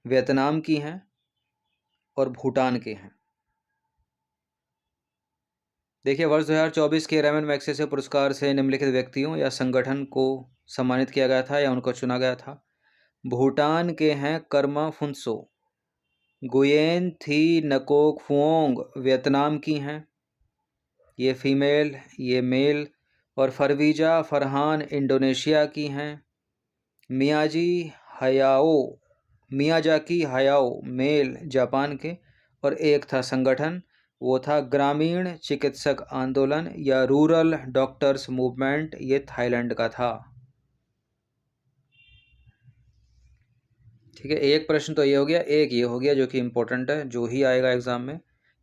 वियतनाम की हैं, और भूटान के हैं। देखिए, वर्ष 2024 के रेमन मैग्सेसे पुरस्कार से निम्नलिखित व्यक्तियों या संगठन को सम्मानित किया गया था या उनको चुना गया था। भूटान के हैं कर्मा फुनसो। गुयेन थी नकोक फुओंग वियतनाम की हैं, ये फीमेल, ये मेल। और फरवीजा फरहान इंडोनेशिया की हैं। मियाजाकी हयाओ मेल जापान के। और एक था संगठन, वो था ग्रामीण चिकित्सक आंदोलन या रूरल डॉक्टर्स मूवमेंट, ये थाईलैंड का था। ठीक है, एक प्रश्न तो ये हो गया, एक ये हो गया जो कि इम्पोर्टेंट है, जो ही आएगा एग्जाम में।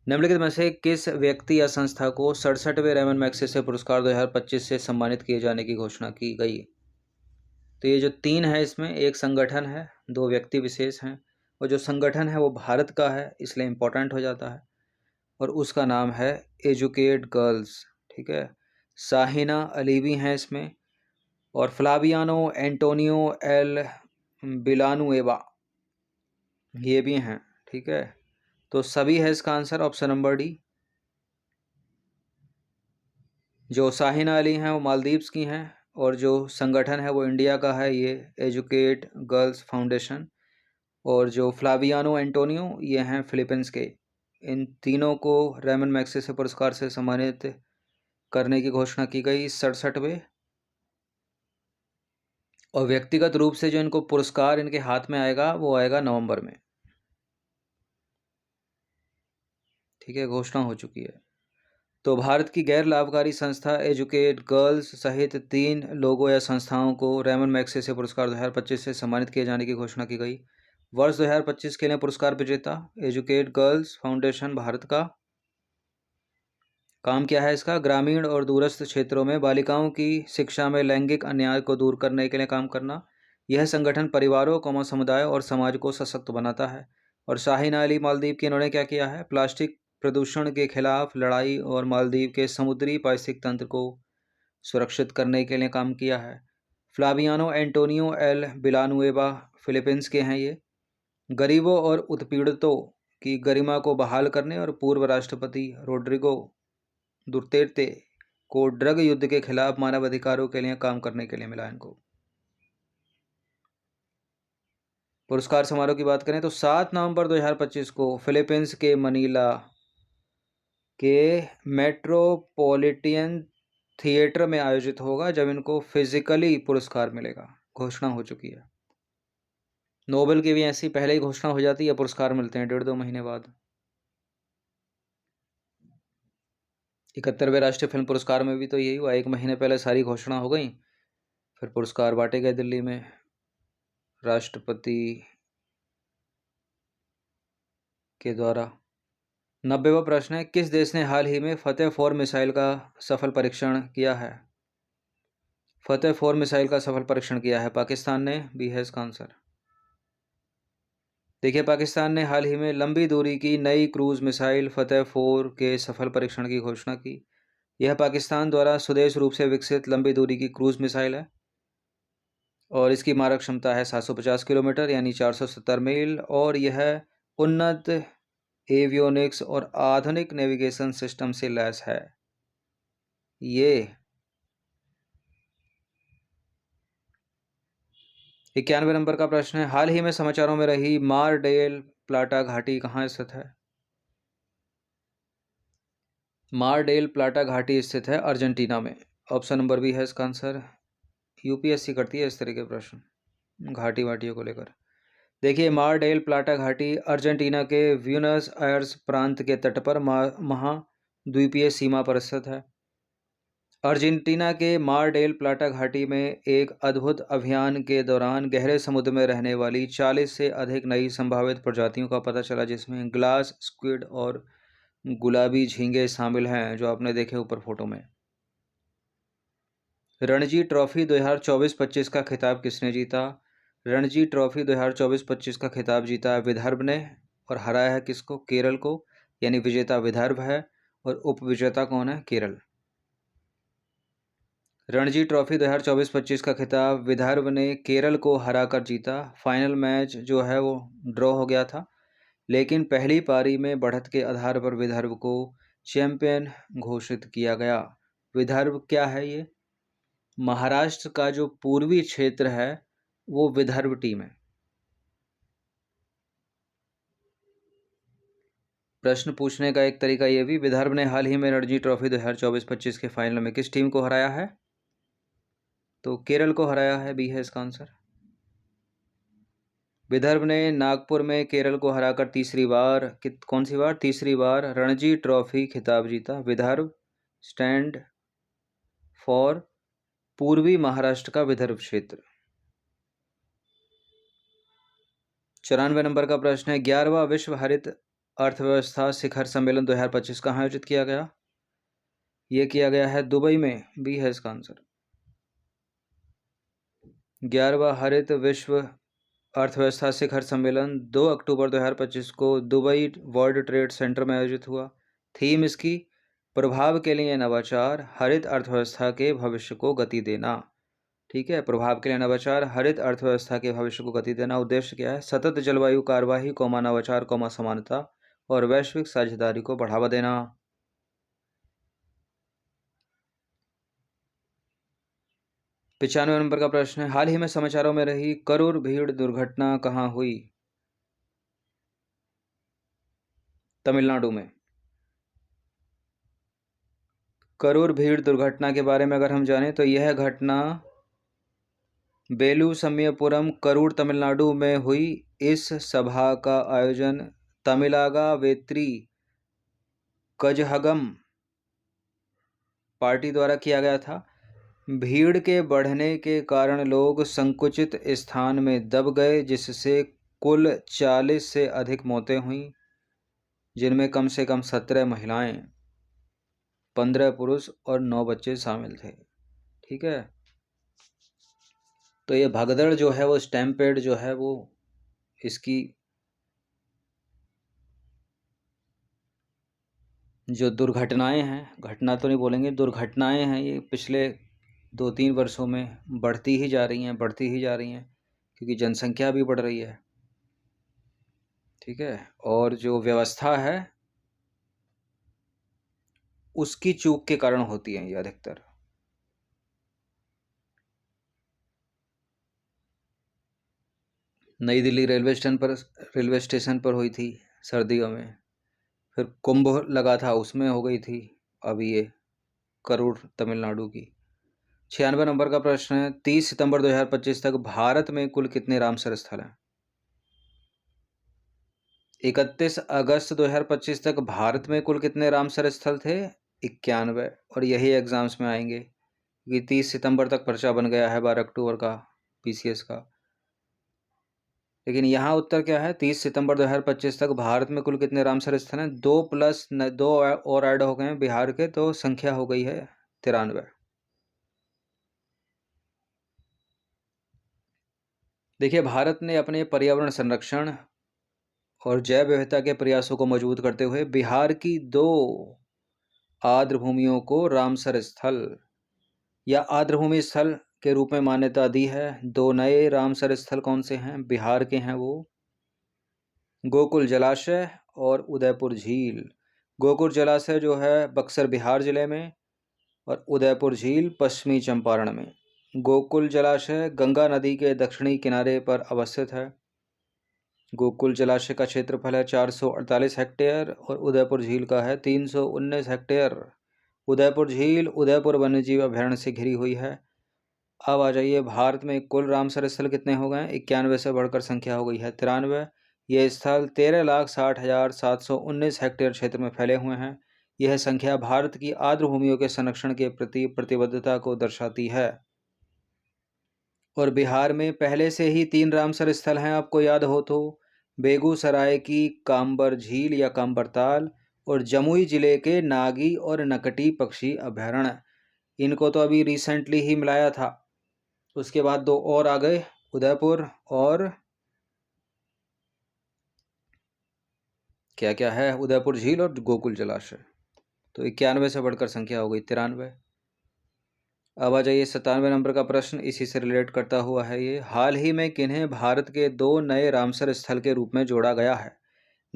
निम्नलिखित में से किस व्यक्ति या संस्था को 67वें रेमन मैग्सेसे पुरस्कार 2025 से सम्मानित किए जाने की घोषणा की गई? तो ये जो 3 है, इसमें एक संगठन है, 2 व्यक्ति विशेष हैं, और जो संगठन है वो भारत का है, इसलिए इम्पोर्टेंट हो जाता है, और उसका नाम है एजुकेट गर्ल्स। ठीक है, साहिना अली भी हैं इसमें, और फ्लावियानो एंटोनियो एल बिलानुएवा ये भी हैं। ठीक है, तो सभी है इसका आंसर ऑप्शन नंबर डी। जो साहिना अली हैं वो मालदीव्स की हैं, और जो संगठन है वो इंडिया का है, ये एजुकेट गर्ल्स फाउंडेशन। और जो फ्लावियानो एंटोनियो ये हैं फिलीपींस के। इन तीनों को रेमन मैग्सेसे पुरस्कार से सम्मानित करने की घोषणा की गई 67वें। और व्यक्तिगत रूप से जो इनको पुरस्कार इनके हाथ में आएगा वो आएगा नवंबर में। ठीक है, घोषणा हो चुकी है। तो भारत की गैर लाभकारी संस्था एजुकेट गर्ल्स सहित 3 लोगों या संस्थाओं को रेमन मैग्सेसे पुरस्कार 2025 से सम्मानित किए जाने की घोषणा की गई। वर्ष 2025 के लिए पुरस्कार विजेता एजुकेट गर्ल्स फाउंडेशन भारत का। काम क्या है इसका? ग्रामीण और दूरस्थ क्षेत्रों में बालिकाओं की शिक्षा में लैंगिक अन्याय को दूर करने के लिए काम करना। यह संगठन परिवारों, समुदाय और समाज को सशक्त बनाता है। और शाहीना अली मालदीव की, इन्होंने क्या किया है? प्लास्टिक प्रदूषण के खिलाफ लड़ाई और मालदीव के समुद्री पारिस्थितिक तंत्र को सुरक्षित करने के लिए काम किया है। फ्लावियानो एंटोनियो एल बिलानुएवा फिलीपींस के हैं ये। गरीबों और उत्पीड़ितों की गरिमा को बहाल करने और पूर्व राष्ट्रपति रोड्रिगो दुर्तेर्ते को ड्रग युद्ध के खिलाफ मानवाधिकारों के लिए काम करने के लिए मिला इनको। पुरस्कार समारोह की बात करें तो 7 नवंबर 2025 को फिलीपींस के मनीला के मेट्रोपॉलिटन थिएटर में आयोजित होगा, जब इनको फिजिकली पुरस्कार मिलेगा। घोषणा हो चुकी है। नोबेल की भी ऐसी पहले ही घोषणा हो जाती है, पुरस्कार मिलते हैं 1.5-2 महीने बाद। 71वें राष्ट्रीय फिल्म पुरस्कार में भी तो यही हुआ, 1 महीने पहले सारी घोषणा हो गई, फिर पुरस्कार बांटे गए दिल्ली में राष्ट्रपति के द्वारा। 90वां प्रश्न है, किस देश ने हाल ही में फतेह 4 मिसाइल का सफल परीक्षण किया है? फतेह 4 मिसाइल का सफल परीक्षण किया है पाकिस्तान ने, भी है इसका आंसर। देखिए, पाकिस्तान ने हाल ही में लंबी दूरी की नई क्रूज मिसाइल फतेह 4 के सफल परीक्षण की घोषणा की। यह पाकिस्तान द्वारा स्वदेश रूप से विकसित लंबी दूरी की क्रूज मिसाइल है, और इसकी मारक क्षमता है 750 किलोमीटर यानी 470 मील, और यह उन्नत एवियोनिक्स और आधुनिक नेविगेशन सिस्टम से लैस है। ये 91 नंबर का प्रश्न है, हाल ही में समाचारों में रही मार डेल प्लाटा घाटी कहाँ स्थित है? मार डेल प्लाटा घाटी स्थित है अर्जेंटीना में। ऑप्शन नंबर बी है इसका आंसर। यूपीएससी करती है इस तरह के प्रश्न घाटी वाटियों को लेकर। देखिए, मार डेल प्लाटा घाटी अर्जेंटीना के ब्यूनस आयर्स प्रांत के तट पर महाद्वीपीय सीमा पर स्थित है। अर्जेंटीना के मार डेल प्लाटा घाटी में एक अद्भुत अभियान के दौरान गहरे समुद्र में रहने वाली 40 से अधिक नई संभावित प्रजातियों का पता चला, जिसमें ग्लास स्क्विड और गुलाबी झींगे शामिल हैं, जो आपने देखे ऊपर फोटो में। रणजी ट्रॉफी 2024-25 का खिताब किसने जीता? रणजी ट्रॉफी 2024-25 का खिताब जीता विदर्भ ने, और हराया है किसको? केरल को, यानी विजेता विदर्भ है और उपविजेता कौन है? केरल। रणजी ट्रॉफी 2024-25 का खिताब विदर्भ ने केरल को हराकर जीता। फाइनल मैच जो है वो ड्रॉ हो गया था, लेकिन पहली पारी में बढ़त के आधार पर विदर्भ को चैंपियन घोषित किया गया। विदर्भ क्या है? ये महाराष्ट्र का जो पूर्वी क्षेत्र है वो विदर्भ टीम है। प्रश्न पूछने का एक तरीका ये भी, विदर्भ ने हाल ही में रणजी ट्रॉफी 2024-25 के फाइनल में किस टीम को हराया है? तो केरल को हराया है, बी है इसका आंसर। विदर्भ ने नागपुर में केरल को हराकर कौन सी बार? तीसरी बार रणजी ट्रॉफी खिताब जीता। विदर्भ स्टैंड फॉर पूर्वी महाराष्ट्र का विदर्भ क्षेत्र। 94 नंबर का प्रश्न है, 11वां विश्व हरित अर्थव्यवस्था शिखर सम्मेलन 2025 कहाँ आयोजित किया गया? ये किया गया है दुबई में, बी है इसका आंसर। 11वां हरित विश्व अर्थव्यवस्था शिखर सम्मेलन 2 अक्टूबर 2025 को दुबई वर्ल्ड ट्रेड सेंटर में आयोजित हुआ। थीम इसकी प्रभाव के लिए नवाचार, हरित अर्थव्यवस्था के भविष्य को गति देना। ठीक है, प्रभाव के लिए नवाचार, हरित अर्थव्यवस्था के भविष्य को गति देना। उद्देश्य क्या है? सतत जलवायु कार्यवाही, नवाचार, समानता और वैश्विक साझेदारी को बढ़ावा देना। 95 नंबर का प्रश्न है, हाल ही में समाचारों में रही करूर भीड़ दुर्घटना कहाँ हुई? तमिलनाडु में। करूर भीड़ दुर्घटना के बारे में अगर हम जानें तो यह घटना बेलूसमयपुरम, करूर, तमिलनाडु में हुई। इस सभा का आयोजन तमिलागा वेत्री कजहगम पार्टी द्वारा किया गया था। भीड़ के बढ़ने के कारण लोग संकुचित स्थान में दब गए, जिससे कुल 40 से अधिक मौतें हुईं, जिनमें कम से कम 17 महिलाएं, 15 पुरुष और 9 बच्चे शामिल थे। ठीक है, तो ये भगदड़ जो है वो स्टैम्पेड जो है वो इसकी जो दुर्घटनाएं हैं, घटना तो नहीं बोलेंगे, दुर्घटनाएं हैं, ये पिछले 2-3 वर्षों में बढ़ती ही जा रही हैं क्योंकि जनसंख्या भी बढ़ रही है। ठीक है, और जो व्यवस्था है उसकी चूक के कारण होती हैं ये अधिकतर। नई दिल्ली रेलवे स्टेशन पर हुई थी सर्दियों में, फिर कुंभ लगा था उसमें हो गई थी, अभी ये करूर तमिलनाडु की। 96 नंबर का प्रश्न है, 30 सितंबर 2025 तक भारत में कुल कितने रामसर स्थल हैं? 31 अगस्त 2025 तक भारत में कुल कितने रामसर स्थल थे? 91। और यही एग्जाम्स में आएंगे कि 30 सितंबर तक पर्चा बन गया है 12 अक्टूबर का पीसीएस का, लेकिन यहाँ उत्तर क्या है? 30 सितंबर 2025 तक भारत में कुल कितने रामसर स्थल हैं? 2 प्लस 2 और ऐड हो गए हैं बिहार के, तो संख्या हो गई है 93। देखिए, भारत ने अपने पर्यावरण संरक्षण और जैव विविधता के प्रयासों को मजबूत करते हुए बिहार की 2 आर्द्र भूमियों को रामसर स्थल या आर्द्रभूमि स्थल के रूप में मान्यता दी है। 2 नए रामसर स्थल कौन से हैं? बिहार के हैं वो गोकुल जलाशय और उदयपुर झील। गोकुल जलाशय जो है बक्सर बिहार जिले में, और उदयपुर झील पश्चिमी चंपारण में। गोकुल जलाशय गंगा नदी के दक्षिणी किनारे पर अवस्थित है। गोकुल जलाशय का क्षेत्रफल है 448 हेक्टेयर और उदयपुर झील का है 319 हेक्टेयर। उदयपुर झील उदयपुर वन्यजीव अभयारण्य से घिरी हुई है। अब आ जाइए, भारत में कुल रामसर स्थल कितने हो गए? 91 से बढ़कर संख्या हो गई है 93। ये स्थल 13,60,719 हेक्टेयर क्षेत्र में फैले हुए हैं। यह संख्या भारत की आर्द्र भूमियों के संरक्षण के प्रति प्रतिबद्धता को दर्शाती है। और बिहार में पहले से ही 3 रामसर स्थल हैं, आपको याद हो तो, बेगूसराय की काम्बर झील या काम्बरताल और जमुई जिले के नागी और नकटी पक्षी अभयारण्य। इनको तो अभी रिसेंटली ही मिलाया था। उसके बाद 2 और आ गए, उदयपुर और क्या क्या है, उदयपुर झील और गोकुल जलाशय। तो 91 से बढ़कर संख्या हो गई 93। अब आ जाइए 97 नंबर का प्रश्न, इसी से रिलेट करता हुआ है ये। हाल ही में किन्हें भारत के 2 नए रामसर स्थल के रूप में जोड़ा गया है?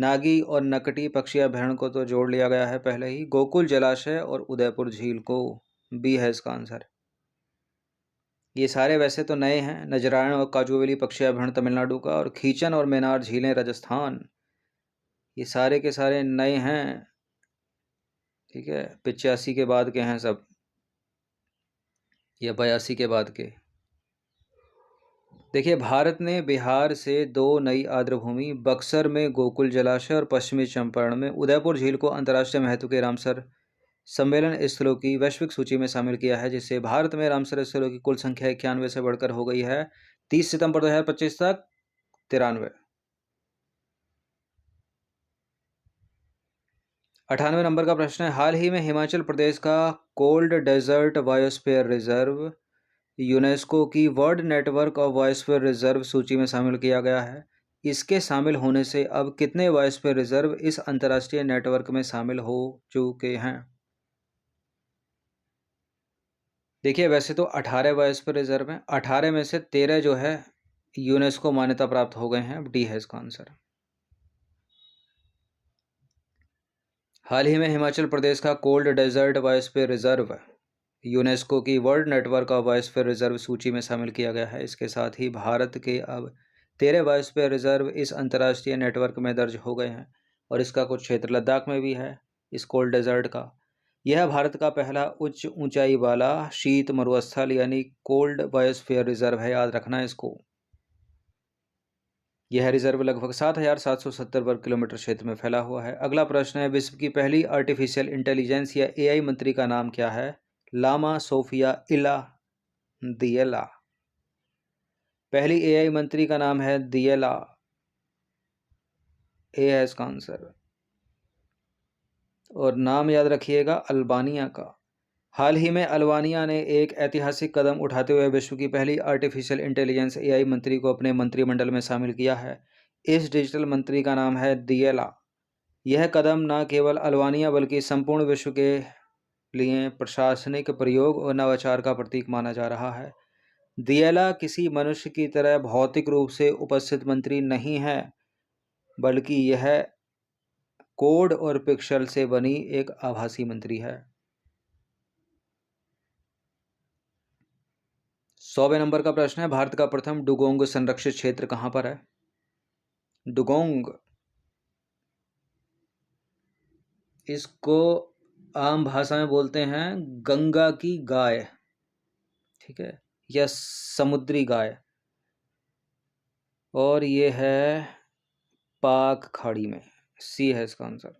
नागी और नकटी पक्षी अभ्यारण्य को तो जोड़ लिया गया है पहले ही। गोकुल जलाशय और उदयपुर झील को, बी है इसका आंसर। ये सारे वैसे तो नए हैं, नजरायण और काजूवेली पक्षी अभ्यारण्य तमिलनाडु का, और खीचन और मेनार झीलें राजस्थान, ये सारे के सारे नए हैं। ठीक है, 85 के बाद के हैं सब, या 82 के बाद के। देखिए, भारत ने बिहार से 2 नई आर्द्रभूमि, बक्सर में गोकुल जलाशय और पश्चिमी चंपारण में उदयपुर झील को अंतर्राष्ट्रीय महत्व के रामसर सम्मेलन स्थलों की वैश्विक सूची में शामिल किया है, जिससे भारत में रामसर स्थलों की कुल संख्या 91 से बढ़कर हो गई है 30 सितंबर 2025 तक 93। 98 नंबर का प्रश्न है, हाल ही में हिमाचल प्रदेश का cold desert biosphere reserve UNESCO की world network of biosphere reserve सूची में शामिल किया गया है। इसके शामिल होने से अब कितने बायोस्फीयर रिजर्व इस अंतर्राष्ट्रीय नेटवर्क में शामिल हो चुके हैं? देखिए, वैसे तो 18 बायोस्फीयर रिजर्व हैं, 18 में से 13 जो है यूनेस्को मान्यता प्राप्त हो गए हैं। डी है इसका आंसर। हाल ही में हिमाचल प्रदेश का cold desert biosphere reserve UNESCO की world network of biosphere reserve सूची में शामिल किया गया है। इसके साथ ही भारत के अब 13 बायोस्फीयर रिजर्व इस अंतर्राष्ट्रीय नेटवर्क में दर्ज हो गए हैं, और इसका कुछ क्षेत्र लद्दाख में भी है इस कोल्ड डेजर्ट का। यह भारत का पहला उच्च ऊंचाई वाला शीत मरुस्थल यानी कोल्ड बायोस्फीयर रिजर्व है, याद रखना इसको। यह रिजर्व लगभग 7,770 वर्ग किलोमीटर क्षेत्र में फैला हुआ है। अगला प्रश्न है, विश्व की पहली आर्टिफिशियल इंटेलिजेंस या एआई मंत्री का नाम क्या है? लामा सोफिया इला दिएला। पहली एआई मंत्री का नाम है दिएला, ए है इसका आंसर। और नाम याद रखिएगा अल्बानिया का। हाल ही में अल्बानिया ने एक ऐतिहासिक कदम उठाते हुए विश्व की पहली आर्टिफिशियल इंटेलिजेंस एआई मंत्री को अपने मंत्रिमंडल में शामिल किया है। इस डिजिटल मंत्री का नाम है दिएला। यह कदम न केवल अल्बानिया बल्कि संपूर्ण विश्व के लिए प्रशासनिक प्रयोग और नवाचार का प्रतीक माना जा रहा है। दिएला किसी मनुष्य की तरह भौतिक रूप से उपस्थित मंत्री नहीं है, बल्कि यह कोड और पिक्सल से बनी एक आभासी मंत्री है। 100वें नंबर का प्रश्न है, भारत का प्रथम डुगोंग संरक्षित क्षेत्र कहां पर है? डुगोंग, इसको आम भाषा में बोलते हैं गंगा की गाय, ठीक है, या समुद्री गाय, और ये है पाक खाड़ी में। सी है इसका आंसर।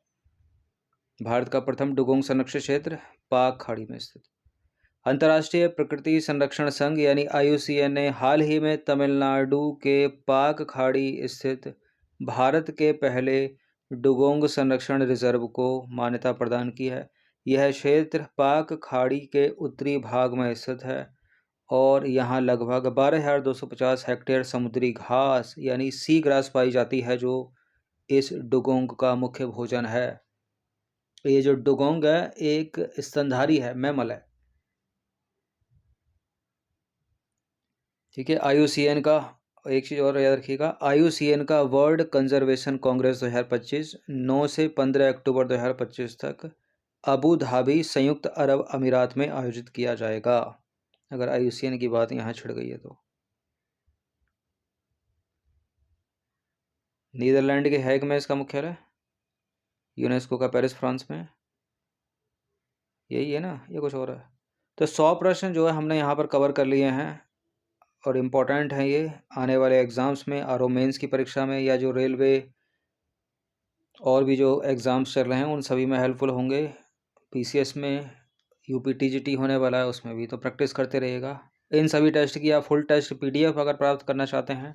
भारत का प्रथम डुगोंग संरक्षित क्षेत्र पाक खाड़ी में स्थित। अंतर्राष्ट्रीय प्रकृति संरक्षण संघ यानी IUCN ने हाल ही में तमिलनाडु के पाक खाड़ी स्थित भारत के पहले डुगोंग संरक्षण रिजर्व को मान्यता प्रदान की है। यह क्षेत्र पाक खाड़ी के उत्तरी भाग में स्थित है, और यहाँ लगभग 12,250 हेक्टेयर समुद्री घास यानी सी ग्रास पाई जाती है, जो इस डुगोंग का मुख्य भोजन है। ये जो डुगोंग है एक स्तनधारी है, मैमल है, ठीक है। IUCN का एक चीज़ और याद रखिएगा, IUCN का वर्ल्ड कंजर्वेशन कांग्रेस 2025 9 से 15 अक्टूबर 2025 तक अबू धाबी संयुक्त अरब अमीरात में आयोजित किया जाएगा, अगर IUCN की बात यहाँ छिड़ गई है तो। नीदरलैंड के हैग में इसका मुख्यालय, यूनेस्को का पेरिस फ्रांस में, यही है ना, ये कुछ और है? तो 100 प्रश्न जो है हमने यहाँ पर कवर कर लिए हैं, और इम्पोर्टेंट हैं ये आने वाले एग्ज़ाम्स में, आरओ मेंस की परीक्षा में, या जो रेलवे और भी जो एग्ज़ाम्स चल रहे हैं उन सभी में हेल्पफुल होंगे। PCS में UPTGT होने वाला है, उसमें भी तो प्रैक्टिस करते रहिएगा। इन सभी टेस्ट की आप फुल टेस्ट PDF अगर प्राप्त करना चाहते हैं,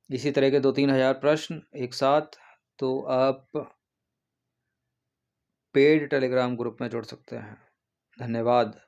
इसी तरह के 2-3 हज़ार प्रश्न एक साथ, तो आप पेड टेलीग्राम ग्रुप में जुड़ सकते हैं। धन्यवाद।